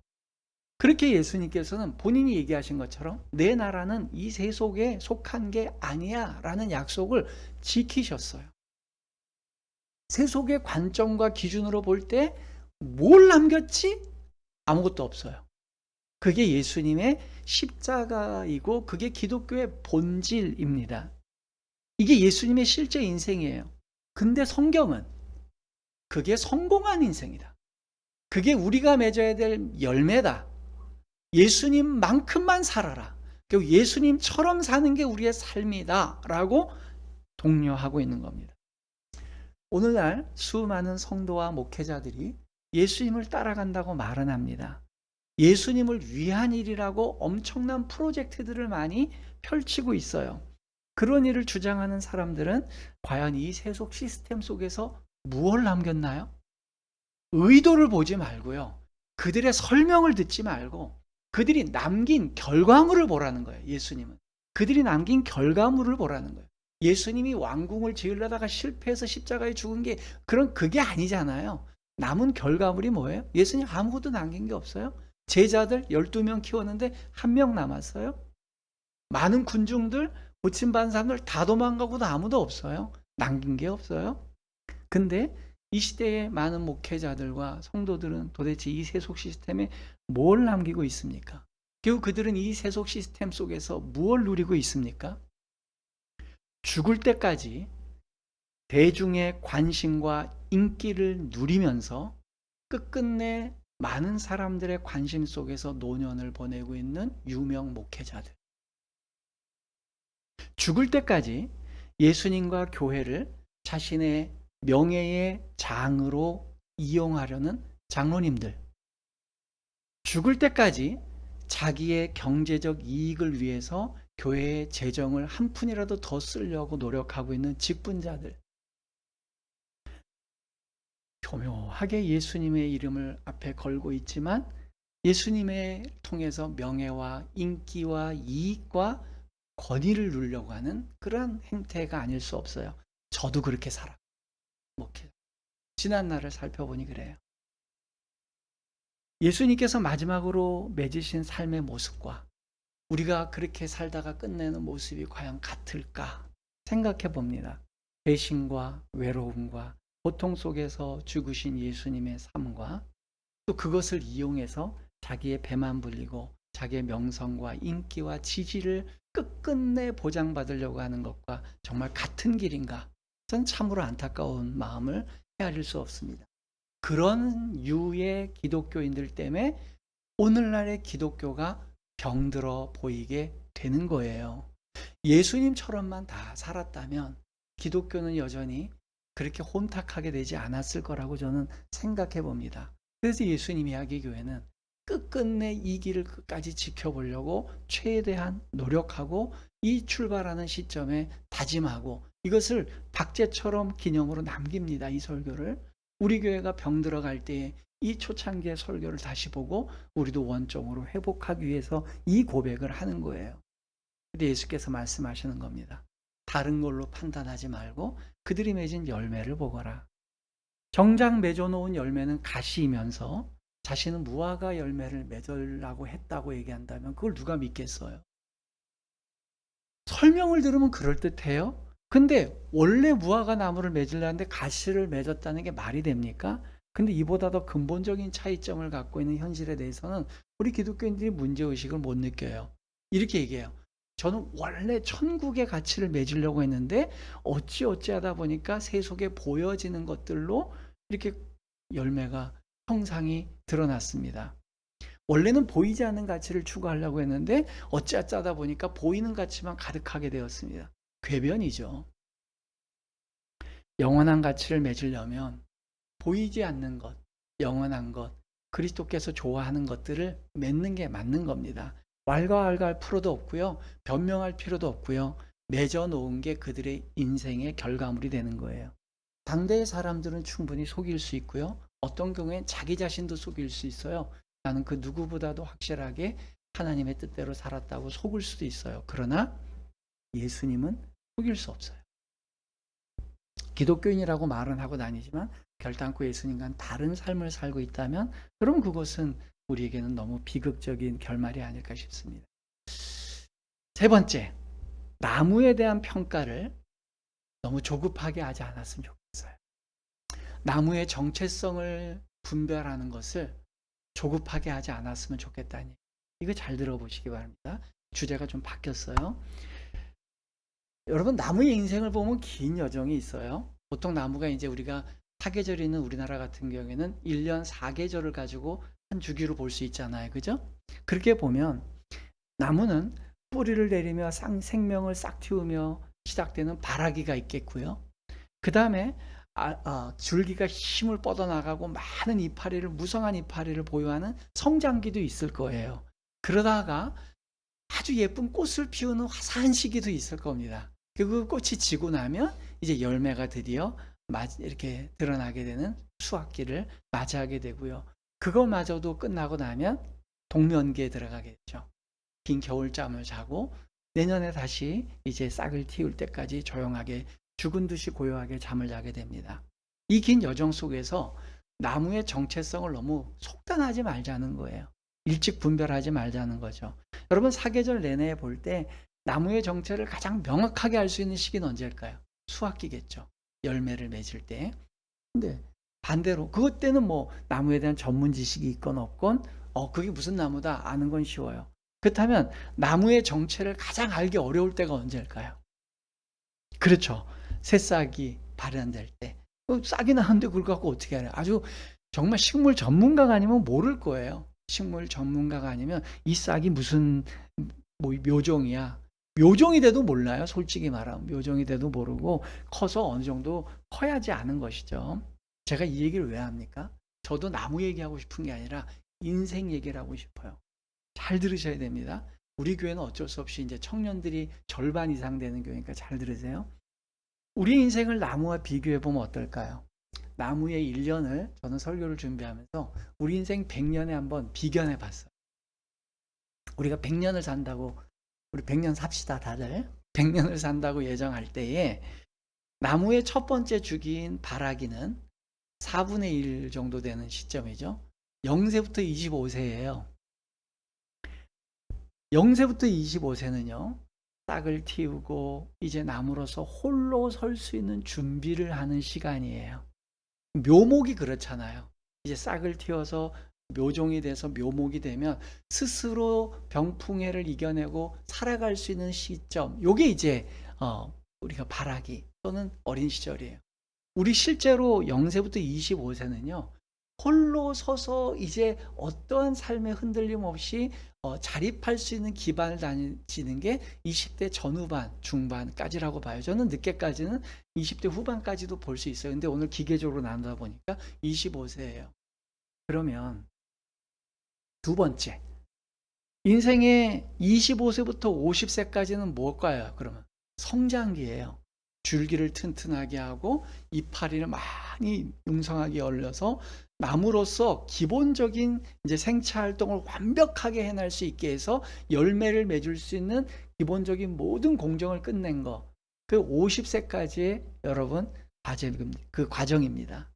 그렇게 예수님께서는 본인이 얘기하신 것처럼 내 나라는 이 세속에 속한 게 아니야 라는 약속을 지키셨어요. 세속의 관점과 기준으로 볼 때 뭘 남겼지? 아무것도 없어요. 그게 예수님의 십자가이고 그게 기독교의 본질입니다. 이게 예수님의 실제 인생이에요. 근데 성경은 그게 성공한 인생이다. 그게 우리가 맺어야 될 열매다. 예수님만큼만 살아라. 결국 예수님처럼 사는 게 우리의 삶이다 라고 독려하고 있는 겁니다. 오늘날 수많은 성도와 목회자들이 예수님을 따라간다고 말은 합니다. 예수님을 위한 일이라고 엄청난 프로젝트들을 많이 펼치고 있어요. 그런 일을 주장하는 사람들은 과연 이 세속 시스템 속에서 무엇을 남겼나요? 의도를 보지 말고요. 그들의 설명을 듣지 말고 그들이 남긴 결과물을 보라는 거예요. 예수님은. 그들이 남긴 결과물을 보라는 거예요. 예수님이 왕궁을 지으려다가 실패해서 십자가에 죽은 게 그게 아니잖아요. 남은 결과물이 뭐예요? 예수님 아무것도 남긴 게 없어요. 제자들 12명 키웠는데 1명 남았어요. 많은 군중들, 고침받은 사람들 다 도망가고도 아무도 없어요. 남긴 게 없어요. 근데 이 시대의 많은 목회자들과 성도들은 도대체 이 세속 시스템에 뭘 남기고 있습니까? 결국 그들은 이 세속 시스템 속에서 무엇을 누리고 있습니까? 죽을 때까지 대중의 관심과 인기를 누리면서 끝끝내 많은 사람들의 관심 속에서 노년을 보내고 있는 유명 목회자들. 죽을 때까지 예수님과 교회를 자신의 명예의 장으로 이용하려는 장로님들. 죽을 때까지 자기의 경제적 이익을 위해서 교회의 재정을 한 푼이라도 더 쓰려고 노력하고 있는 직분자들. 교묘하게 예수님의 이름을 앞에 걸고 있지만 예수님의 통해서 명예와 인기와 이익과 권위를 누리려고 하는 그런 행태가 아닐 수 없어요. 저도 그렇게 살아. 지난 날을 살펴보니 그래요. 예수님께서 마지막으로 맺으신 삶의 모습과 우리가 그렇게 살다가 끝내는 모습이 과연 같을까 생각해 봅니다. 배신과 외로움과 고통 속에서 죽으신 예수님의 삶과 또 그것을 이용해서 자기의 배만 불리고 자기의 명성과 인기와 지지를 끝끝내 보장받으려고 하는 것과 정말 같은 길인가? 전 참으로 안타까운 마음을 헤아릴 수 없습니다. 그런 유의 기독교인들 때문에 오늘날의 기독교가 병들어 보이게 되는 거예요. 예수님처럼만 다 살았다면 기독교는 여전히 그렇게 혼탁하게 되지 않았을 거라고 저는 생각해 봅니다. 그래서 예수님 이야기 교회는 끝끝내 이 길을 끝까지 지켜보려고 최대한 노력하고 이 출발하는 시점에 다짐하고 이것을 박제처럼 기념으로 남깁니다. 이 설교를. 우리 교회가 병들어갈 때에 이 초창기의 설교를 다시 보고 우리도 원점으로 회복하기 위해서 이 고백을 하는 거예요. 근데 예수께서 말씀하시는 겁니다. 다른 걸로 판단하지 말고 그들이 맺은 열매를 보거라. 정작 맺어놓은 열매는 가시이면서 자신은 무화과 열매를 맺으려고 했다고 얘기한다면 그걸 누가 믿겠어요? 설명을 들으면 그럴듯해요. 근데 원래 무화과 나무를 맺으려는데 가시를 맺었다는 게 말이 됩니까? 근데 이보다 더 근본적인 차이점을 갖고 있는 현실에 대해서는 우리 기독교인들이 문제의식을 못 느껴요. 이렇게 얘기해요. 저는 원래 천국의 가치를 맺으려고 했는데 어찌하다 보니까 세속에 보여지는 것들로 이렇게 열매가 형상이 드러났습니다. 원래는 보이지 않는 가치를 추구하려고 했는데 어찌하다 보니까 보이는 가치만 가득하게 되었습니다. 궤변이죠. 영원한 가치를 맺으려면 보이지 않는 것, 영원한 것, 그리스도께서 좋아하는 것들을 맺는 게 맞는 겁니다. 왈가왈가할 필요도 없고요. 변명할 필요도 없고요. 맺어 놓은 게 그들의 인생의 결과물이 되는 거예요. 당대의 사람들은 충분히 속일 수 있고요. 어떤 경우엔 자기 자신도 속일 수 있어요. 나는 그 누구보다도 확실하게 하나님의 뜻대로 살았다고 속을 수도 있어요. 그러나 예수님은 속일 수 없어요. 기독교인이라고 말은 하고 다니지만 결단코 예수님과는 다른 삶을 살고 있다면 그럼 그것은 우리에게는 너무 비극적인 결말이 아닐까 싶습니다. 세 번째, 나무에 대한 평가를 너무 조급하게 하지 않았으면 좋겠어요. 나무의 정체성을 분별하는 것을 조급하게 하지 않았으면 좋겠다니. 이거 잘 들어보시기 바랍니다. 주제가 좀 바뀌었어요. 여러분, 나무의 인생을 보면 긴 여정이 있어요. 보통 나무가 이제 우리가 사계절이 있는 우리나라 같은 경우에는 1년 4계절을 가지고 한 주기로 볼 수 있잖아요. 그죠? 그렇게 보면 나무는 뿌리를 내리며 생명을 싹 틔우며 시작되는 발아기가 있겠고요. 그 다음에 줄기가 힘을 뻗어나가고 많은 이파리를, 무성한 이파리를 보유하는 성장기도 있을 거예요. 그러다가 아주 예쁜 꽃을 피우는 화사한 시기도 있을 겁니다. 그 꽃이 지고 나면 이제 열매가 드디어 이렇게 드러나게 되는 수확기를 맞이하게 되고요. 그거마저도 끝나고 나면 동면기에 들어가겠죠. 긴 겨울잠을 자고 내년에 다시 이제 싹을 틔울 때까지 조용하게 죽은 듯이 고요하게 잠을 자게 됩니다. 이 긴 여정 속에서 나무의 정체성을 너무 속단하지 말자는 거예요. 일찍 분별하지 말자는 거죠. 여러분, 사계절 내내 볼 때 나무의 정체를 가장 명확하게 알 수 있는 시기는 언제일까요? 수확기겠죠. 열매를 맺을 때. 근데 반대로 그것 때는 뭐 나무에 대한 전문 지식이 있건 없건 그게 무슨 나무다 아는 건 쉬워요. 그렇다면 나무의 정체를 가장 알기 어려울 때가 언제일까요? 그렇죠. 새싹이 발현될 때. 싹이 나는데 그걸 갖고 어떻게 알아요? 아주 정말 식물 전문가가 아니면 모를 거예요. 식물 전문가가 아니면 이 싹이 무슨 묘종이야. 묘종이 돼도 몰라요. 솔직히 말하면 묘종이 돼도 모르고 커서 어느 정도 커야지 아는 것이죠. 제가 이 얘기를 왜 합니까? 저도 나무 얘기하고 싶은 게 아니라 인생 얘기를 하고 싶어요. 잘 들으셔야 됩니다. 우리 교회는 어쩔 수 없이 이제 청년들이 절반 이상 되는 교회니까 잘 들으세요. 우리 인생을 나무와 비교해 보면 어떨까요? 나무의 1년을 저는 설교를 준비하면서 우리 인생 100년에 한번 비견해 봤어요. 우리가 100년을 산다고, 우리 100년 삽시다 다들. 100년을 산다고 예정할 때에 나무의 첫 번째 주기인 발아기는 4분의 1 정도 되는 시점이죠. 0세부터 25세예요. 0세부터 25세는요. 싹을 틔우고 이제 나무로서 홀로 설 수 있는 준비를 하는 시간이에요. 묘목이 그렇잖아요. 이제 싹을 틔워서 묘종이 돼서 묘목이 되면 스스로 병풍해를 이겨내고 살아갈 수 있는 시점. 요게 이제 우리가 발아기 또는 어린 시절이에요. 우리 실제로 0세부터 25세는요. 홀로 서서 이제 어떠한 삶의 흔들림 없이 자립할 수 있는 기반을 다지는 게 20대 전후반, 중반까지라고 봐요. 저는 늦게까지는 20대 후반까지도 볼 수 있어요. 근데 오늘 기계적으로 나누다 보니까 25세예요. 그러면 두 번째, 인생의 25세부터 50세까지는 뭘까요? 그러면 성장기예요. 줄기를 튼튼하게 하고 이파리를 많이 융성하게 열려서 나무로서 기본적인 이제 생체 활동을 완벽하게 해낼 수 있게 해서 열매를 맺을 수 있는 기본적인 모든 공정을 끝낸 거. 그 50세까지의 여러분 그 과정입니다.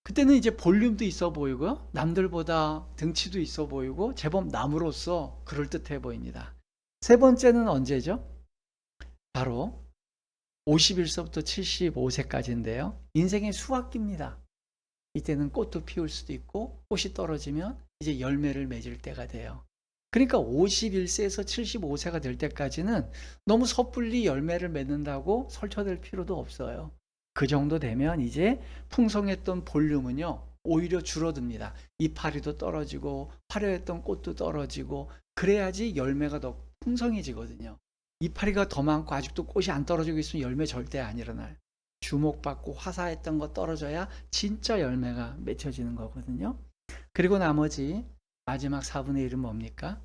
그때는 이제 볼륨도 있어 보이고요. 남들보다 등치도 있어 보이고 제법 나무로서 그럴듯해 보입니다. 세 번째는 언제죠? 바로 51세부터 75세까지인데요. 인생의 수확기입니다. 이때는 꽃도 피울 수도 있고 꽃이 떨어지면 이제 열매를 맺을 때가 돼요. 그러니까 51세에서 75세가 될 때까지는 너무 섣불리 열매를 맺는다고 설쳐될 필요도 없어요. 그 정도 되면 이제 풍성했던 볼륨은요 오히려 줄어듭니다. 이파리도 떨어지고 화려했던 꽃도 떨어지고 그래야지 열매가 더 풍성해지거든요. 이파리가 더 많고 아직도 꽃이 안 떨어지고 있으면 열매 절대 안 일어나요. 주목받고 화사했던 거 떨어져야 진짜 열매가 맺혀지는 거거든요. 그리고 나머지 마지막 4분의 1은 뭡니까?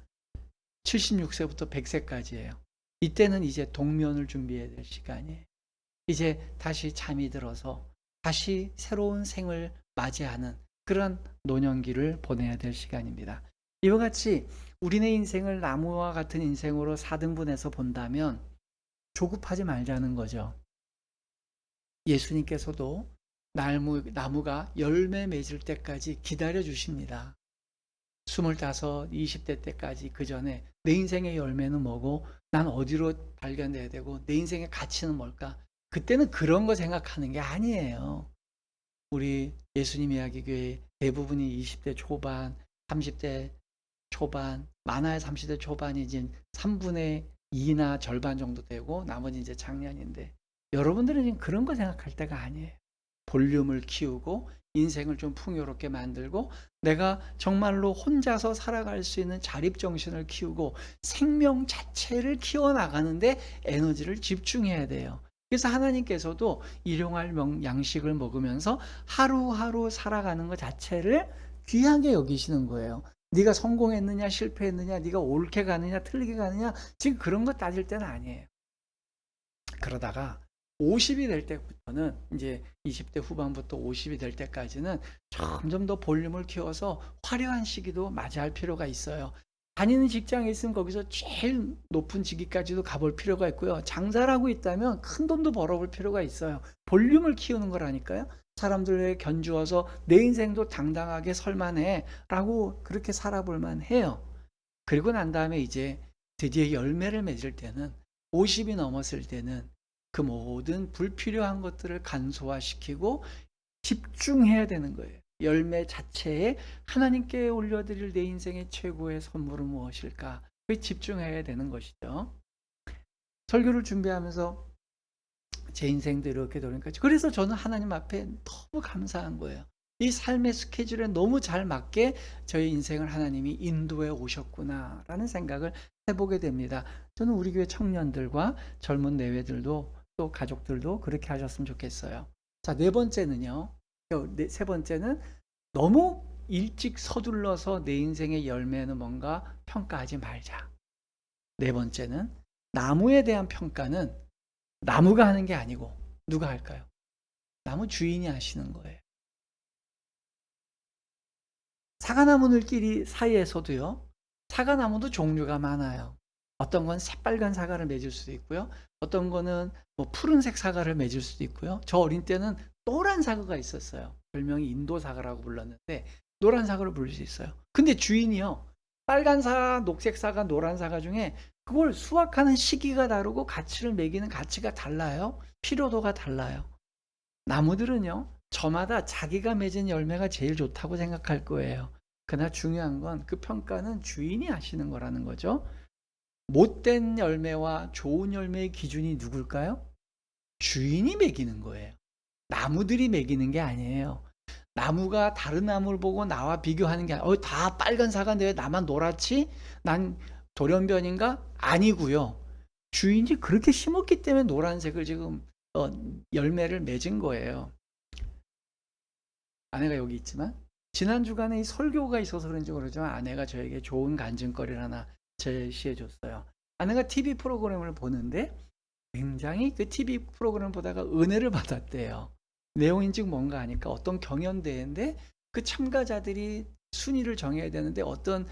76세부터 100세까지예요. 이때는 이제 동면을 준비해야 될 시간이에요. 이제 다시 잠이 들어서 다시 새로운 생을 맞이하는 그런 노년기를 보내야 될 시간입니다. 이와 같이 우리네 인생을 나무와 같은 인생으로 4등분해서 본다면 조급하지 말자는 거죠. 예수님께서도 나무가 열매 맺을 때까지 기다려 주십니다. 25, 20대 때까지 그 전에 내 인생의 열매는 뭐고 난 어디로 발견돼야 되고 내 인생의 가치는 뭘까? 그때는 그런 거 생각하는 게 아니에요. 우리 예수님 이야기 교회 대부분이 20대 초반, 30대 초반, 많아야 30대 초반이 이제 3분의 2나 절반 정도 되고 나머지 이제 작년인데 여러분들은 지금 그런 거 생각할 때가 아니에요. 볼륨을 키우고 인생을 좀 풍요롭게 만들고 내가 정말로 혼자서 살아갈 수 있는 자립정신을 키우고 생명 자체를 키워나가는데 에너지를 집중해야 돼요. 그래서 하나님께서도 일용할 양식을 먹으면서 하루하루 살아가는 것 자체를 귀하게 여기시는 거예요. 네가 성공했느냐 실패했느냐 네가 옳게 가느냐 틀리게 가느냐 지금 그런 거 따질 때는 아니에요. 그러다가 50이 될 때부터는 이제 20대 후반부터 50이 될 때까지는 점점 더 볼륨을 키워서 화려한 시기도 맞이할 필요가 있어요. 다니는 직장에 있으면 거기서 제일 높은 직위까지도 가볼 필요가 있고요. 장사를 하고 있다면 큰 돈도 벌어볼 필요가 있어요. 볼륨을 키우는 거라니까요. 사람들에 견주어서 내 인생도 당당하게 설만해 라고 그렇게 살아볼만 해요. 그리고 난 다음에 이제 드디어 열매를 맺을 때는 50이 넘었을 때는 그 모든 불필요한 것들을 간소화시키고 집중해야 되는 거예요. 열매 자체에 하나님께 올려드릴 내 인생의 최고의 선물은 무엇일까? 그에 집중해야 되는 것이죠. 설교를 준비하면서 제 인생도 이렇게 되니까 그래서 저는 하나님 앞에 너무 감사한 거예요. 이 삶의 스케줄에 너무 잘 맞게 저희 인생을 하나님이 인도해 오셨구나라는 생각을 해보게 됩니다. 저는 우리 교회 청년들과 젊은 내외들도 또 가족들도 그렇게 하셨으면 좋겠어요. 자, 세 번째는 너무 일찍 서둘러서 내 인생의 열매는 뭔가 평가하지 말자. 네 번째는 나무에 대한 평가는 나무가 하는 게 아니고 누가 할까요? 나무 주인이 하시는 거예요. 사과나무들끼리 사이에서도요. 사과나무도 종류가 많아요. 어떤 건 새빨간 사과를 맺을 수도 있고요. 어떤 거는 뭐 푸른색 사과를 맺을 수도 있고요. 저 어린 때는 노란 사과가 있었어요. 별명이 인도 사과라고 불렀는데 노란 사과를 부를 수 있어요. 근데 주인이요. 빨간 사과, 녹색 사과, 노란 사과 중에 그걸 수확하는 시기가 다르고 가치를 매기는 가치가 달라요. 필요도가 달라요. 나무들은요. 저마다 자기가 맺은 열매가 제일 좋다고 생각할 거예요. 그러나 중요한 건 그 평가는 주인이 하시는 거라는 거죠. 못된 열매와 좋은 열매의 기준이 누굴까요? 주인이 매기는 거예요. 나무들이 매기는 게 아니에요. 나무가 다른 나무를 보고 나와 비교하는 게 아니라 다 빨간 사과인데 왜 나만 노랗지? 난 돌연변인가? 아니고요. 주인이 그렇게 심었기 때문에 노란색을 지금 열매를 맺은 거예요. 아내가 여기 있지만 지난 주간에 이 설교가 있어서 그런지 모르지만 아내가 저에게 좋은 간증거리를 하나 제시해 줬어요. 아내가 TV 프로그램을 보는데 굉장히 그 TV 프로그램 보다가 은혜를 받았대요. 내용인 즉 뭔가 하니까 어떤 경연대회인데 그 참가자들이 순위를 정해야 되는데 어떤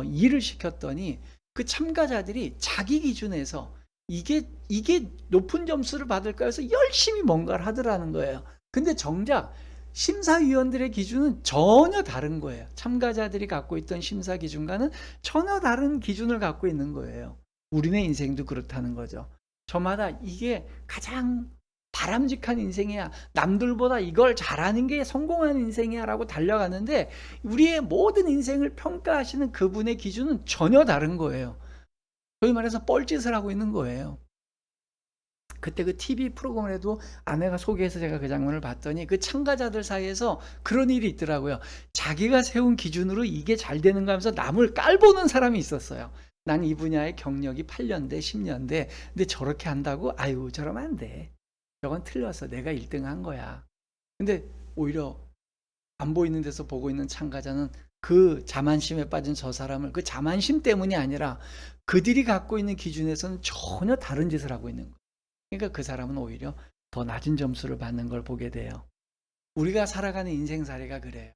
일을 시켰더니 그 참가자들이 자기 기준에서 이게 높은 점수를 받을까 해서 열심히 뭔가를 하더라는 거예요. 근데 정작 심사위원들의 기준은 전혀 다른 거예요. 참가자들이 갖고 있던 심사 기준과는 전혀 다른 기준을 갖고 있는 거예요. 우리네 인생도 그렇다는 거죠. 저마다 이게 가장 바람직한 인생이야. 남들보다 이걸 잘하는 게 성공한 인생이야 라고 달려가는데 우리의 모든 인생을 평가하시는 그분의 기준은 전혀 다른 거예요. 소위 말해서 뻘짓을 하고 있는 거예요. 그때 그 TV 프로그램에도 아내가 소개해서 제가 그 장면을 봤더니 그 참가자들 사이에서 그런 일이 있더라고요. 자기가 세운 기준으로 이게 잘 되는가 하면서 남을 깔보는 사람이 있었어요. 난 이 분야의 경력이 8년대, 10년대. 근데 저렇게 한다고? 아유, 저러면 안 돼. 저건 틀렸어. 내가 1등 한 거야. 근데 오히려 안 보이는 데서 보고 있는 참가자는 그 자만심에 빠진 저 사람을 그 자만심 때문이 아니라 그들이 갖고 있는 기준에서는 전혀 다른 짓을 하고 있는 거예요. 그러니까 그 사람은 오히려 더 낮은 점수를 받는 걸 보게 돼요. 우리가 살아가는 인생살이가 그래요.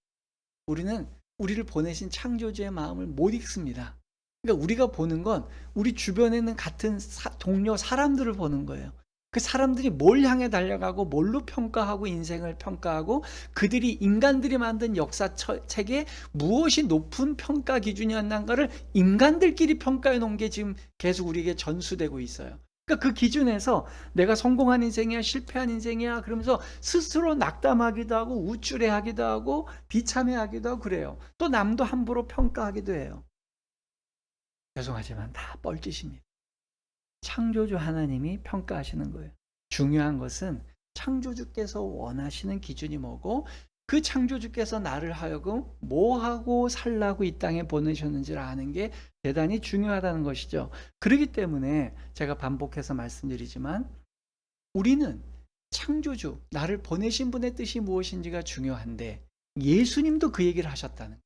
우리는 우리를 보내신 창조주의 마음을 못 읽습니다. 그러니까 우리가 보는 건 우리 주변에 있는 같은 동료 사람들을 보는 거예요. 그 사람들이 뭘 향해 달려가고 뭘로 평가하고 인생을 평가하고 그들이 인간들이 만든 역사책에 무엇이 높은 평가 기준이었는가를 인간들끼리 평가해 놓은 게 지금 계속 우리에게 전수되고 있어요. 그러니까 그 기준에서 내가 성공한 인생이야 실패한 인생이야 그러면서 스스로 낙담하기도 하고 우쭐해하기도 하고 비참해하기도 하고 그래요. 또 남도 함부로 평가하기도 해요. 죄송하지만 다 뻘짓입니다. 창조주 하나님이 평가하시는 거예요. 중요한 것은 창조주께서 원하시는 기준이 뭐고 그 창조주께서 나를 하여금 뭐하고 살라고 이 땅에 보내셨는지를 아는 게 대단히 중요하다는 것이죠. 그렇기 때문에 제가 반복해서 말씀드리지만 우리는 창조주, 나를 보내신 분의 뜻이 무엇인지가 중요한데 예수님도 그 얘기를 하셨다는 거예요.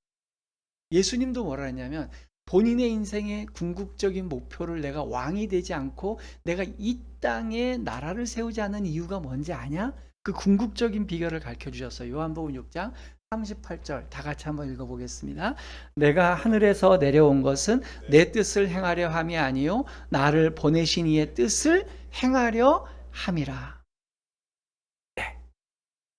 예수님도 뭐라 했냐면 본인의 인생의 궁극적인 목표를 내가 왕이 되지 않고 내가 이 땅에 나라를 세우지 않는 이유가 뭔지 아냐? 그 궁극적인 비결을 가르쳐 주셨어요. 요한복음 6장 38절 다 같이 한번 읽어보겠습니다. 내가 하늘에서 내려온 것은 내 뜻을 행하려 함이 아니요 나를 보내신 이의 뜻을 행하려 함이라. 네.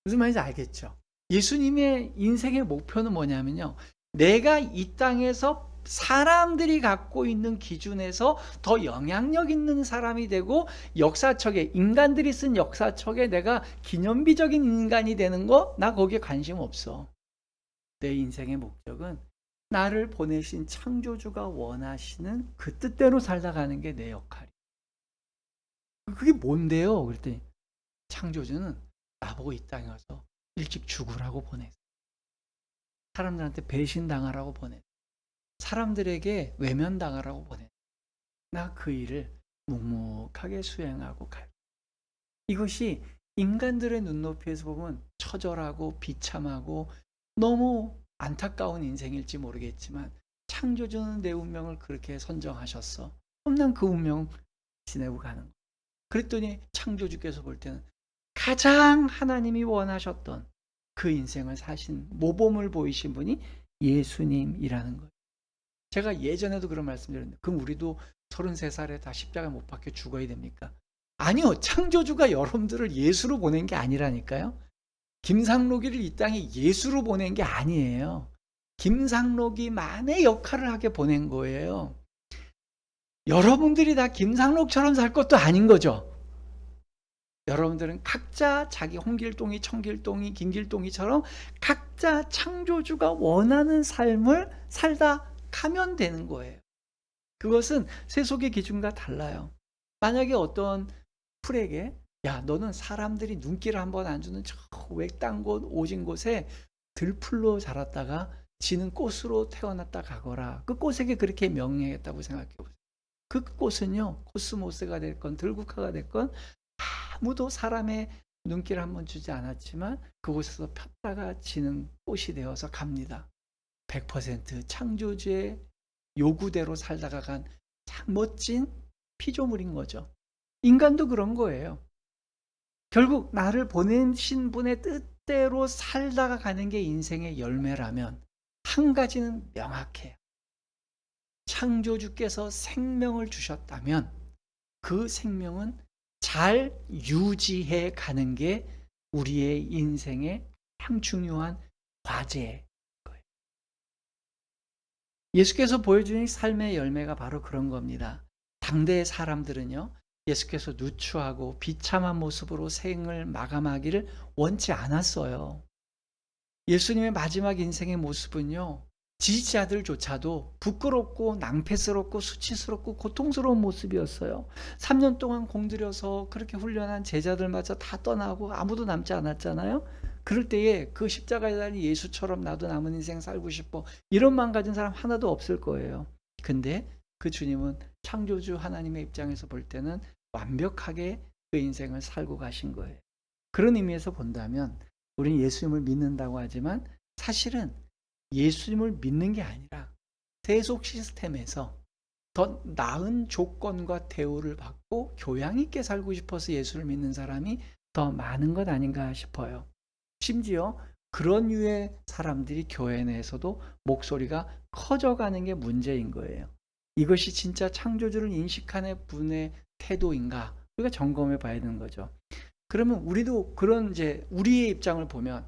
무슨 말인지 알겠죠? 예수님의 인생의 목표는 뭐냐면요. 내가 이 땅에서 사람들이 갖고 있는 기준에서 더 영향력 있는 사람이 되고 역사책에 인간들이 쓴 역사책에 내가 기념비적인 인간이 되는 거 나 거기에 관심 없어. 내 인생의 목적은 나를 보내신 창조주가 원하시는 그 뜻대로 살다 가는 게 내 역할이야. 그게 뭔데요? 그랬더니 창조주는 나보고 이 땅에 와서 일찍 죽으라고 보냈어. 사람들한테 배신당하라고 보냈어. 사람들에게 외면당하라고 보냈어. 나 그 일을 묵묵하게 수행하고 갈. 이것이 인간들의 눈높이에서 보면 처절하고 비참하고 너무 안타까운 인생일지 모르겠지만 창조주는 내 운명을 그렇게 선정하셨어. 그럼 난 그 운명 지내고 가는 거야. 그랬더니 창조주께서 볼 때는 가장 하나님이 원하셨던 그 인생을 사신 모범을 보이신 분이 예수님이라는 거예요. 제가 예전에도 그런 말씀드렸는데 그럼 우리도 33살에 다 십자가 못 박혀 죽어야 됩니까? 아니요. 창조주가 여러분들을 예수로 보낸 게 아니라니까요. 김상록이를 이 땅에 예수로 보낸 게 아니에요. 김상록이만의 역할을 하게 보낸 거예요. 여러분들이 다 김상록처럼 살 것도 아닌 거죠. 여러분들은 각자 자기 홍길동이, 청길동이, 김길동이처럼 각자 창조주가 원하는 삶을 살다 가면 되는 거예요. 그것은 세속의 기준과 달라요. 만약에 어떤 풀에게 야 너는 사람들이 눈길을 한번 안 주는 저 외딴 곳 오진 곳에 들풀로 자랐다가 지는 꽃으로 태어났다 가거라. 그 꽃에게 그렇게 명령했다고 생각해 보세요. 그 꽃은요 코스모스가 됐건 들국화가 됐건 아무도 사람의 눈길 한번 주지 않았지만 그곳에서 폈다가 지는 꽃이 되어서 갑니다. 100% 창조주의 요구대로 살다가 간 참 멋진 피조물인 거죠. 인간도 그런 거예요. 결국 나를 보내신 분의 뜻대로 살다가 가는 게 인생의 열매라면 한 가지는 명확해요. 창조주께서 생명을 주셨다면 그 생명은 잘 유지해 가는 게 우리의 인생의 가장 중요한 과제예요. 예수께서 보여주신 삶의 열매가 바로 그런 겁니다. 당대의 사람들은요, 예수께서 누추하고 비참한 모습으로 생을 마감하기를 원치 않았어요. 예수님의 마지막 인생의 모습은요, 지지자들조차도 부끄럽고 낭패스럽고 수치스럽고 고통스러운 모습이었어요. 3년 동안 공들여서 그렇게 훈련한 제자들마저 다 떠나고 아무도 남지 않았잖아요. 그럴 때에 그 십자가에 달린 예수처럼 나도 남은 인생 살고 싶어, 이런 마음 가진 사람 하나도 없을 거예요. 근데 그 주님은 창조주 하나님의 입장에서 볼 때는 완벽하게 그 인생을 살고 가신 거예요. 그런 의미에서 본다면 우리는 예수님을 믿는다고 하지만 사실은 예수님을 믿는 게 아니라 세속 시스템에서 더 나은 조건과 대우를 받고 교양 있게 살고 싶어서 예수를 믿는 사람이 더 많은 것 아닌가 싶어요. 심지어 그런 류의 사람들이 교회 내에서도 목소리가 커져가는 게 문제인 거예요. 이것이 진짜 창조주를 인식하는 분의 태도인가? 우리가 점검해 봐야 되는 거죠. 그러면 우리도 그런 이제 우리의 입장을 보면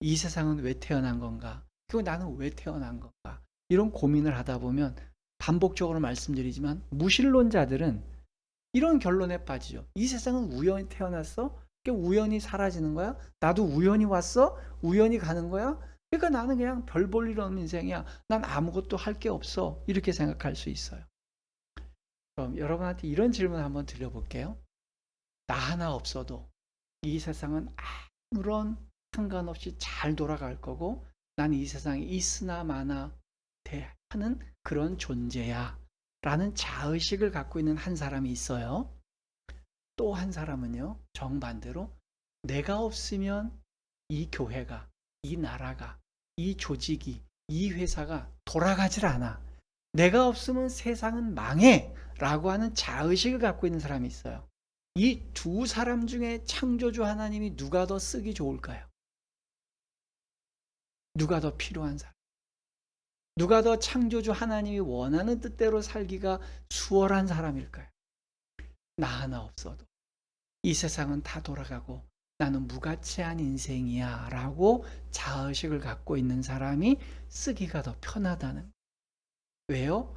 이 세상은 왜 태어난 건가? 그리고 나는 왜 태어난 건가? 이런 고민을 하다 보면 반복적으로 말씀드리지만 무신론자들은 이런 결론에 빠지죠. 이 세상은 우연히 태어났어? 우연히 사라지는 거야? 나도 우연히 왔어? 우연히 가는 거야? 그러니까 나는 그냥 별 볼 일 없는 인생이야. 난 아무것도 할 게 없어. 이렇게 생각할 수 있어요. 그럼 여러분한테 이런 질문 한번 드려볼게요. 나 하나 없어도 이 세상은 아무런 상관없이 잘 돌아갈 거고 난 이 세상에 있으나 마나 하는 그런 존재야 라는 자의식을 갖고 있는 한 사람이 있어요. 또 한 사람은요, 정반대로 내가 없으면 이 교회가, 이 나라가, 이 조직이, 이 회사가 돌아가질 않아. 내가 없으면 세상은 망해 라고 하는 자의식을 갖고 있는 사람이 있어요. 이 두 사람 중에 창조주 하나님이 누가 더 쓰기 좋을까요? 누가 더 필요한 사람? 누가 더 창조주 하나님이 원하는 뜻대로 살기가 수월한 사람일까요? 나 하나 없어도 이 세상은 다 돌아가고 나는 무가치한 인생이야 라고 자의식을 갖고 있는 사람이 쓰기가 더 편하다는 거예요. 왜요?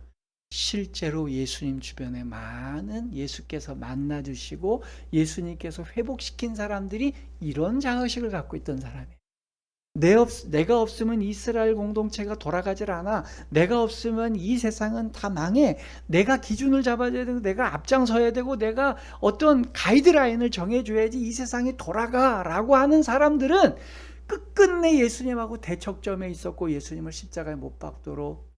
실제로 예수님 주변에 많은 예수께서 만나주시고 예수님께서 회복시킨 사람들이 이런 자의식을 갖고 있던 사람이에요. 내가 없으면 이스라엘 공동체가 돌아가질 않아. 내가 없으면 이 세상은 다 망해. 내가 기준을 잡아줘야 되고 내가 앞장서야 되고 내가 어떤 가이드라인을 정해줘야지 이 세상이 돌아가 라고 하는 사람들은 끝끝내 예수님하고 대척점에 있었고 예수님을 십자가에 못 박도록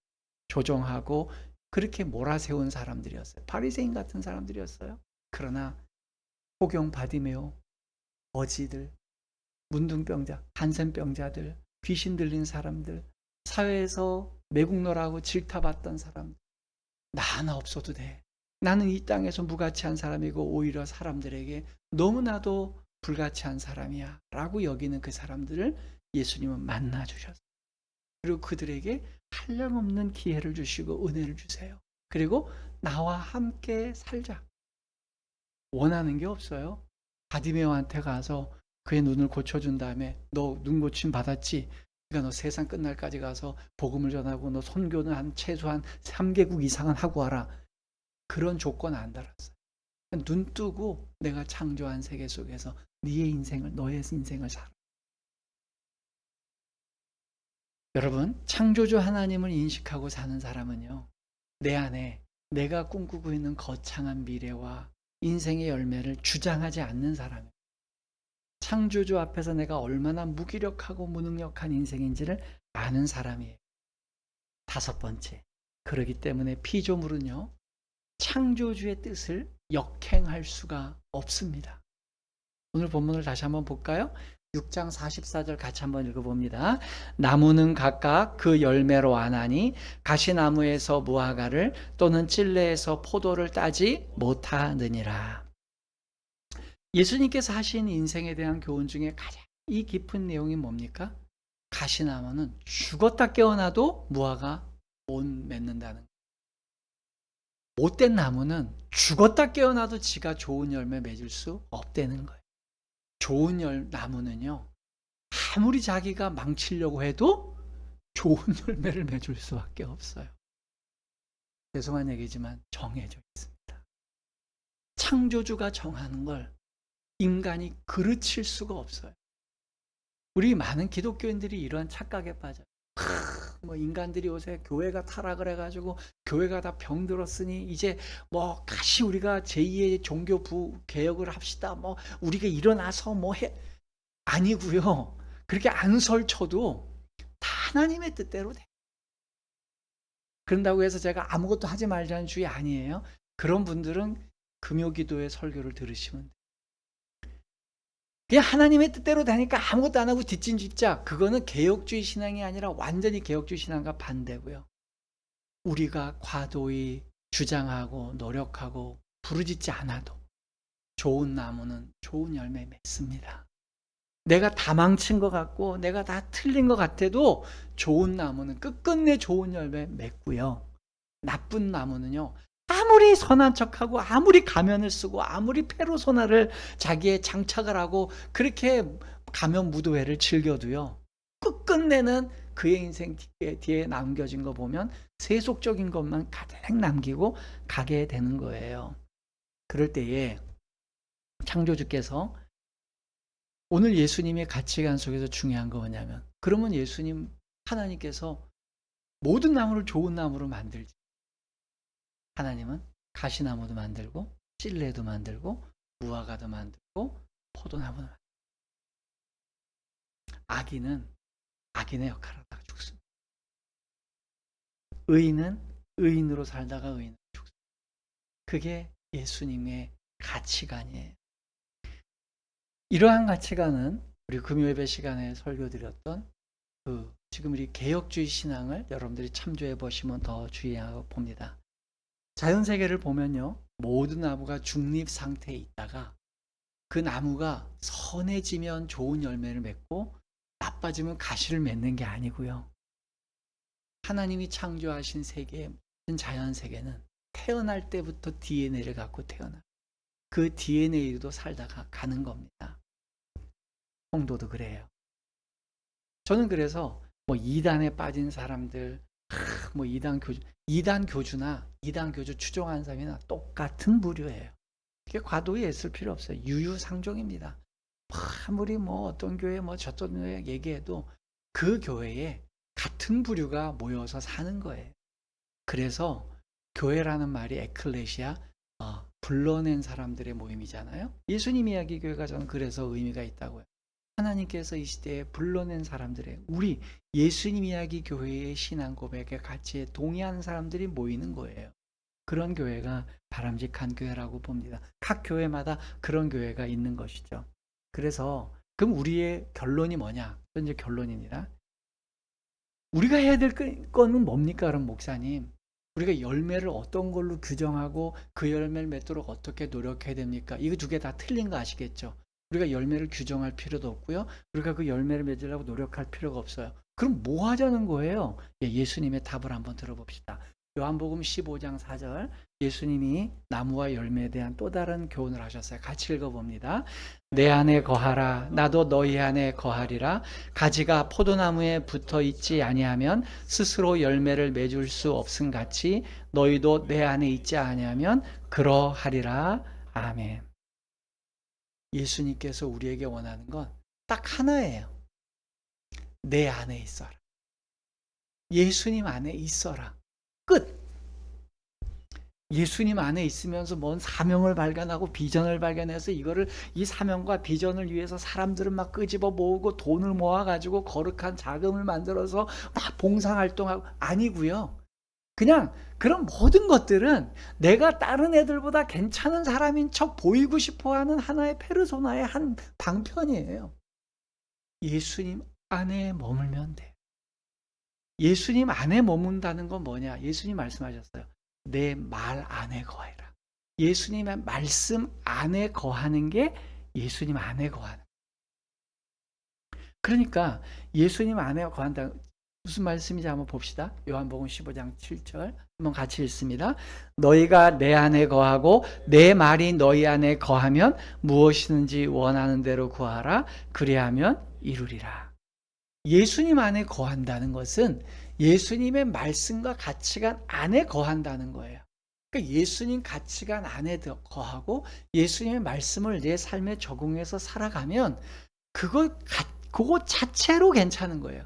조종하고 그렇게 몰아세운 사람들이었어요. 바리새인 같은 사람들이었어요. 그러나 포경 바디메오, 거지들, 문둥병자, 한센병자들, 귀신 들린 사람들, 사회에서 매국노라고 질타받던 사람들, 나 하나 없어도 돼. 나는 이 땅에서 무가치한 사람이고 오히려 사람들에게 너무나도 불가치한 사람이야 라고 여기는 그 사람들을 예수님은 만나주셨어요. 그리고 그들에게 한량없는 기회를 주시고 은혜를 주세요. 그리고 나와 함께 살자. 원하는 게 없어요. 바디메오한테 가서 그의 눈을 고쳐준 다음에 너 눈 고침 받았지? 그러니까 너 세상 끝날까지 가서 복음을 전하고 너 선교는 한 최소한 3개국 이상은 하고 와라. 그런 조건 안 달았어요. 눈 뜨고 내가 창조한 세계 속에서 너의 인생을 살아. 여러분, 창조주 하나님을 인식하고 사는 사람은요, 내 안에 내가 꿈꾸고 있는 거창한 미래와 인생의 열매를 주장하지 않는 사람이에요. 창조주 앞에서 내가 얼마나 무기력하고 무능력한 인생인지를 아는 사람이에요. 5번째, 그렇기 때문에 피조물은요, 창조주의 뜻을 역행할 수가 없습니다. 오늘 본문을 다시 한번 볼까요? 6장 44절 같이 한번 읽어봅니다. 나무는 각각 그 열매로 아나니 가시나무에서 무화과를 또는 찔레에서 포도를 따지 못하느니라. 예수님께서 하신 인생에 대한 교훈 중에 가장 이 깊은 내용이 뭡니까? 가시나무는 죽었다 깨어나도 무화과 못 맺는다는 거예요. 못된 나무는 죽었다 깨어나도 지가 좋은 열매 맺을 수 없다는 거예요. 좋은 나무는요, 아무리 자기가 망치려고 해도 좋은 열매를 맺을 수밖에 없어요. 죄송한 얘기지만 정해져 있습니다. 창조주가 정하는 걸 인간이 그르칠 수가 없어요. 우리 많은 기독교인들이 이런 착각에 빠져요. 뭐 인간들이 요새 교회가 타락을 해가지고 교회가 다 병들었으니 이제 뭐 다시 우리가 제2의 종교 개혁을 합시다. 뭐 우리가 일어나서 뭐 해. 아니고요. 그렇게 안 설쳐도 다 하나님의 뜻대로 돼. 그런다고 해서 제가 아무것도 하지 말자는 주의 아니에요. 그런 분들은 금요기도의 설교를 들으시면 돼요. 그냥 하나님의 뜻대로 되니까 아무것도 안 하고 뒷짐짓자, 그거는 개혁주의 신앙이 아니라 완전히 개혁주의 신앙과 반대고요. 우리가 과도히 주장하고 노력하고 부르짖지 않아도 좋은 나무는 좋은 열매 맺습니다. 내가 다 망친 것 같고 내가 다 틀린 것 같아도 좋은 나무는 끝끝내 좋은 열매 맺고요. 나쁜 나무는요, 아무리 선한 척하고 아무리 가면을 쓰고 아무리 페르소나를 자기의 장착을 하고 그렇게 가면 무도회를 즐겨도요, 끝끝내는 그의 인생 뒤에 남겨진 거 보면 세속적인 것만 가득 남기고 가게 되는 거예요. 그럴 때에 창조주께서 오늘 예수님의 가치관 속에서 중요한 거 뭐냐면, 그러면 예수님 하나님께서 모든 나무를 좋은 나무로 만들지, 하나님은 가시나무도 만들고 찔레도 만들고 무화과도 만들고 포도나무도 만들고, 악인은 악인의 역할을 하다가 죽습니다. 의인은 의인으로 살다가 의인으로 죽습니다. 그게 예수님의 가치관이에요. 이러한 가치관은 우리 금요예배 시간에 설교드렸던 지금 우리 개혁주의 신앙을 여러분들이 참조해 보시면 더 주의하고 봅니다. 자연세계를 보면요, 모든 나무가 중립 상태에 있다가 그 나무가 선해지면 좋은 열매를 맺고 나빠지면 가시를 맺는 게 아니고요. 하나님이 창조하신 세계의 모든 자연세계는 태어날 때부터 DNA를 갖고 태어나, 그 DNA도 살다가 가는 겁니다. 성도도 그래요. 저는 그래서 뭐 이단에 빠진 사람들, 뭐 이단 교주나 이단 교주 추종하는 사람이나 똑같은 부류예요. 그게 과도히 애쓸 필요 없어요. 유유상종입니다. 아무리 뭐 어떤 교회 뭐 저떤 교회 얘기해도 그 교회에 같은 부류가 모여서 사는 거예요. 그래서 교회라는 말이 에클레시아, 불러낸 사람들의 모임이잖아요. 예수님 이야기 교회가 저는 그래서 의미가 있다고요. 하나님께서 이 시대에 불러낸 사람들의, 우리 예수님 이야기 교회의 신앙 고백에 같이 동의하는 사람들이 모이는 거예요. 그런 교회가 바람직한 교회라고 봅니다. 각 교회마다 그런 교회가 있는 것이죠. 그래서 그럼 우리의 결론이 뭐냐? 이제 결론입니다. 우리가 해야 될 거는 뭡니까? 그럼 목사님, 우리가 열매를 어떤 걸로 규정하고 그 열매를 맺도록 어떻게 노력해야 됩니까? 이거 두 개 다 틀린 거 아시겠죠? 우리가 열매를 규정할 필요도 없고요, 우리가 그 열매를 맺으려고 노력할 필요가 없어요. 그럼 뭐 하자는 거예요? 예수님의 답을 한번 들어봅시다. 요한복음 15장 4절, 예수님이 나무와 열매에 대한 또 다른 교훈을 하셨어요. 같이 읽어봅니다. 내 안에 거하라, 나도 너희 안에 거하리라. 가지가 포도나무에 붙어 있지 아니하면 스스로 열매를 맺을 수 없음 같이 너희도 내 안에 있지 아니하면 그러하리라. 아멘. 예수님께서 우리에게 원하는 건 딱 하나예요. 내 안에 있어라. 예수님 안에 있어라. 끝. 예수님 안에 있으면서 뭔 사명을 발견하고 비전을 발견해서 이 사명과 비전을 위해서 사람들을 막 끄집어 모으고 돈을 모아가지고 거룩한 자금을 만들어서 막 봉사활동하고, 아니고요. 그냥 그런 모든 것들은 내가 다른 애들보다 괜찮은 사람인 척 보이고 싶어하는 하나의 페르소나의 한 방편이에요. 예수님 안에 머물면 돼요. 예수님 안에 머문다는 건 뭐냐? 예수님 말씀하셨어요. 내 말 안에 거해라. 예수님의 말씀 안에 거하는 게 예수님 안에 거하는. 그러니까 예수님 안에 거한다. 무슨 말씀인지 한번 봅시다. 요한복음 15장 7절 한번 같이 읽습니다. 너희가 내 안에 거하고 내 말이 너희 안에 거하면 무엇이든지 원하는 대로 구하라. 그리하면 이루리라. 예수님 안에 거한다는 것은 예수님의 말씀과 가치관 안에 거한다는 거예요. 그러니까 예수님 가치관 안에 거하고 예수님의 말씀을 내 삶에 적용해서 살아가면 그거 자체로 괜찮은 거예요.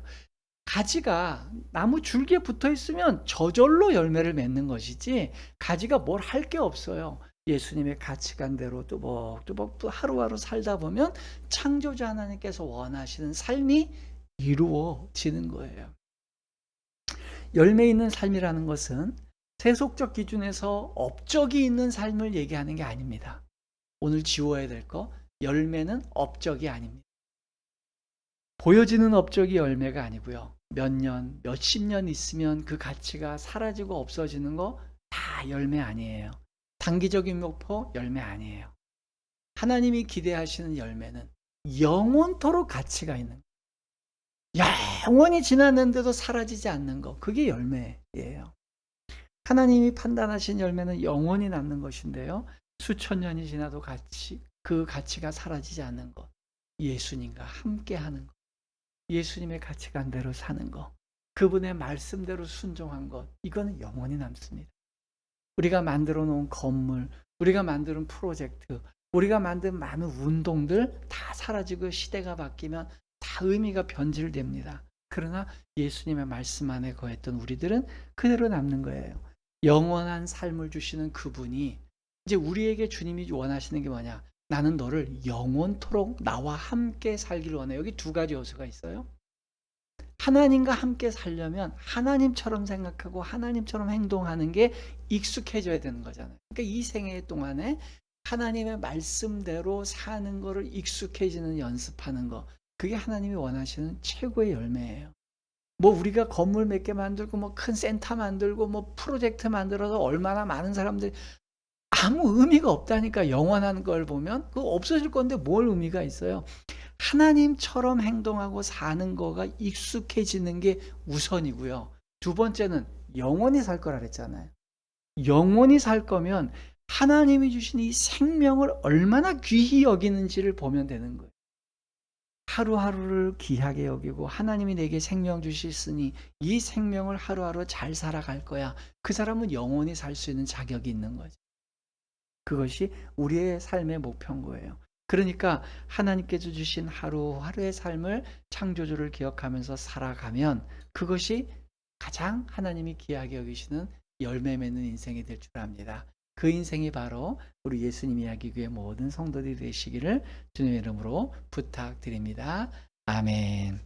가지가 나무 줄기에 붙어 있으면 저절로 열매를 맺는 것이지 가지가 뭘 할 게 없어요. 예수님의 가치관대로 뚜벅뚜벅 또 하루하루 살다 보면 창조자 하나님께서 원하시는 삶이 이루어지는 거예요. 열매 있는 삶이라는 것은 세속적 기준에서 업적이 있는 삶을 얘기하는 게 아닙니다. 오늘 지워야 될 거, 열매는 업적이 아닙니다. 보여지는 업적이 열매가 아니고요. 몇 년, 몇십 년 있으면 그 가치가 사라지고 없어지는 거 다 열매 아니에요. 단기적인 목표 열매 아니에요. 하나님이 기대하시는 열매는 영원토록 가치가 있는 거. 영원히 지났는데도 사라지지 않는 거. 그게 열매예요. 하나님이 판단하신 열매는 영원히 남는 것인데요. 수천 년이 지나도 그 가치가 사라지지 않는 것. 예수님과 함께 하는 것. 예수님의 가치관대로 사는 것, 그분의 말씀대로 순종한 것, 이거는 영원히 남습니다. 우리가 만들어 놓은 건물, 우리가 만드는 프로젝트, 우리가 만든 많은 운동들 다 사라지고 시대가 바뀌면 다 의미가 변질됩니다. 그러나 예수님의 말씀 안에 거했던 우리들은 그대로 남는 거예요. 영원한 삶을 주시는 그분이 이제 우리에게 주님이 원하시는 게 뭐냐? 나는 너를 영원토록 나와 함께 살기를 원해. 여기 두 가지 요소가 있어요. 하나님과 함께 살려면 하나님처럼 생각하고 하나님처럼 행동하는 게 익숙해져야 되는 거잖아요. 그러니까 이 생애 동안에 하나님의 말씀대로 사는 거를 익숙해지는 연습하는 거. 그게 하나님이 원하시는 최고의 열매예요. 뭐 우리가 건물 몇 개 만들고 뭐 큰 센터 만들고 뭐 프로젝트 만들어서 얼마나 많은 사람들이 아무 의미가 없다니까. 영원한 걸 보면 그거 없어질 건데 뭘 의미가 있어요. 하나님처럼 행동하고 사는 거가 익숙해지는 게 우선이고요. 두 번째는 영원히 살 거라 그랬잖아요. 영원히 살 거면 하나님이 주신 이 생명을 얼마나 귀히 여기는지를 보면 되는 거예요. 하루하루를 귀하게 여기고 하나님이 내게 생명 주셨으니 이 생명을 하루하루 잘 살아갈 거야. 그 사람은 영원히 살 수 있는 자격이 있는 거죠. 그것이 우리의 삶의 목표인 거예요. 그러니까 하나님께서 주신 하루하루의 삶을 창조주를 기억하면서 살아가면 그것이 가장 하나님이 귀하게 여기시는 열매 맺는 인생이 될 줄 압니다. 그 인생이 바로 우리 예수님 이야기 교회 모든 성도들이 되시기를 주님의 이름으로 부탁드립니다. 아멘.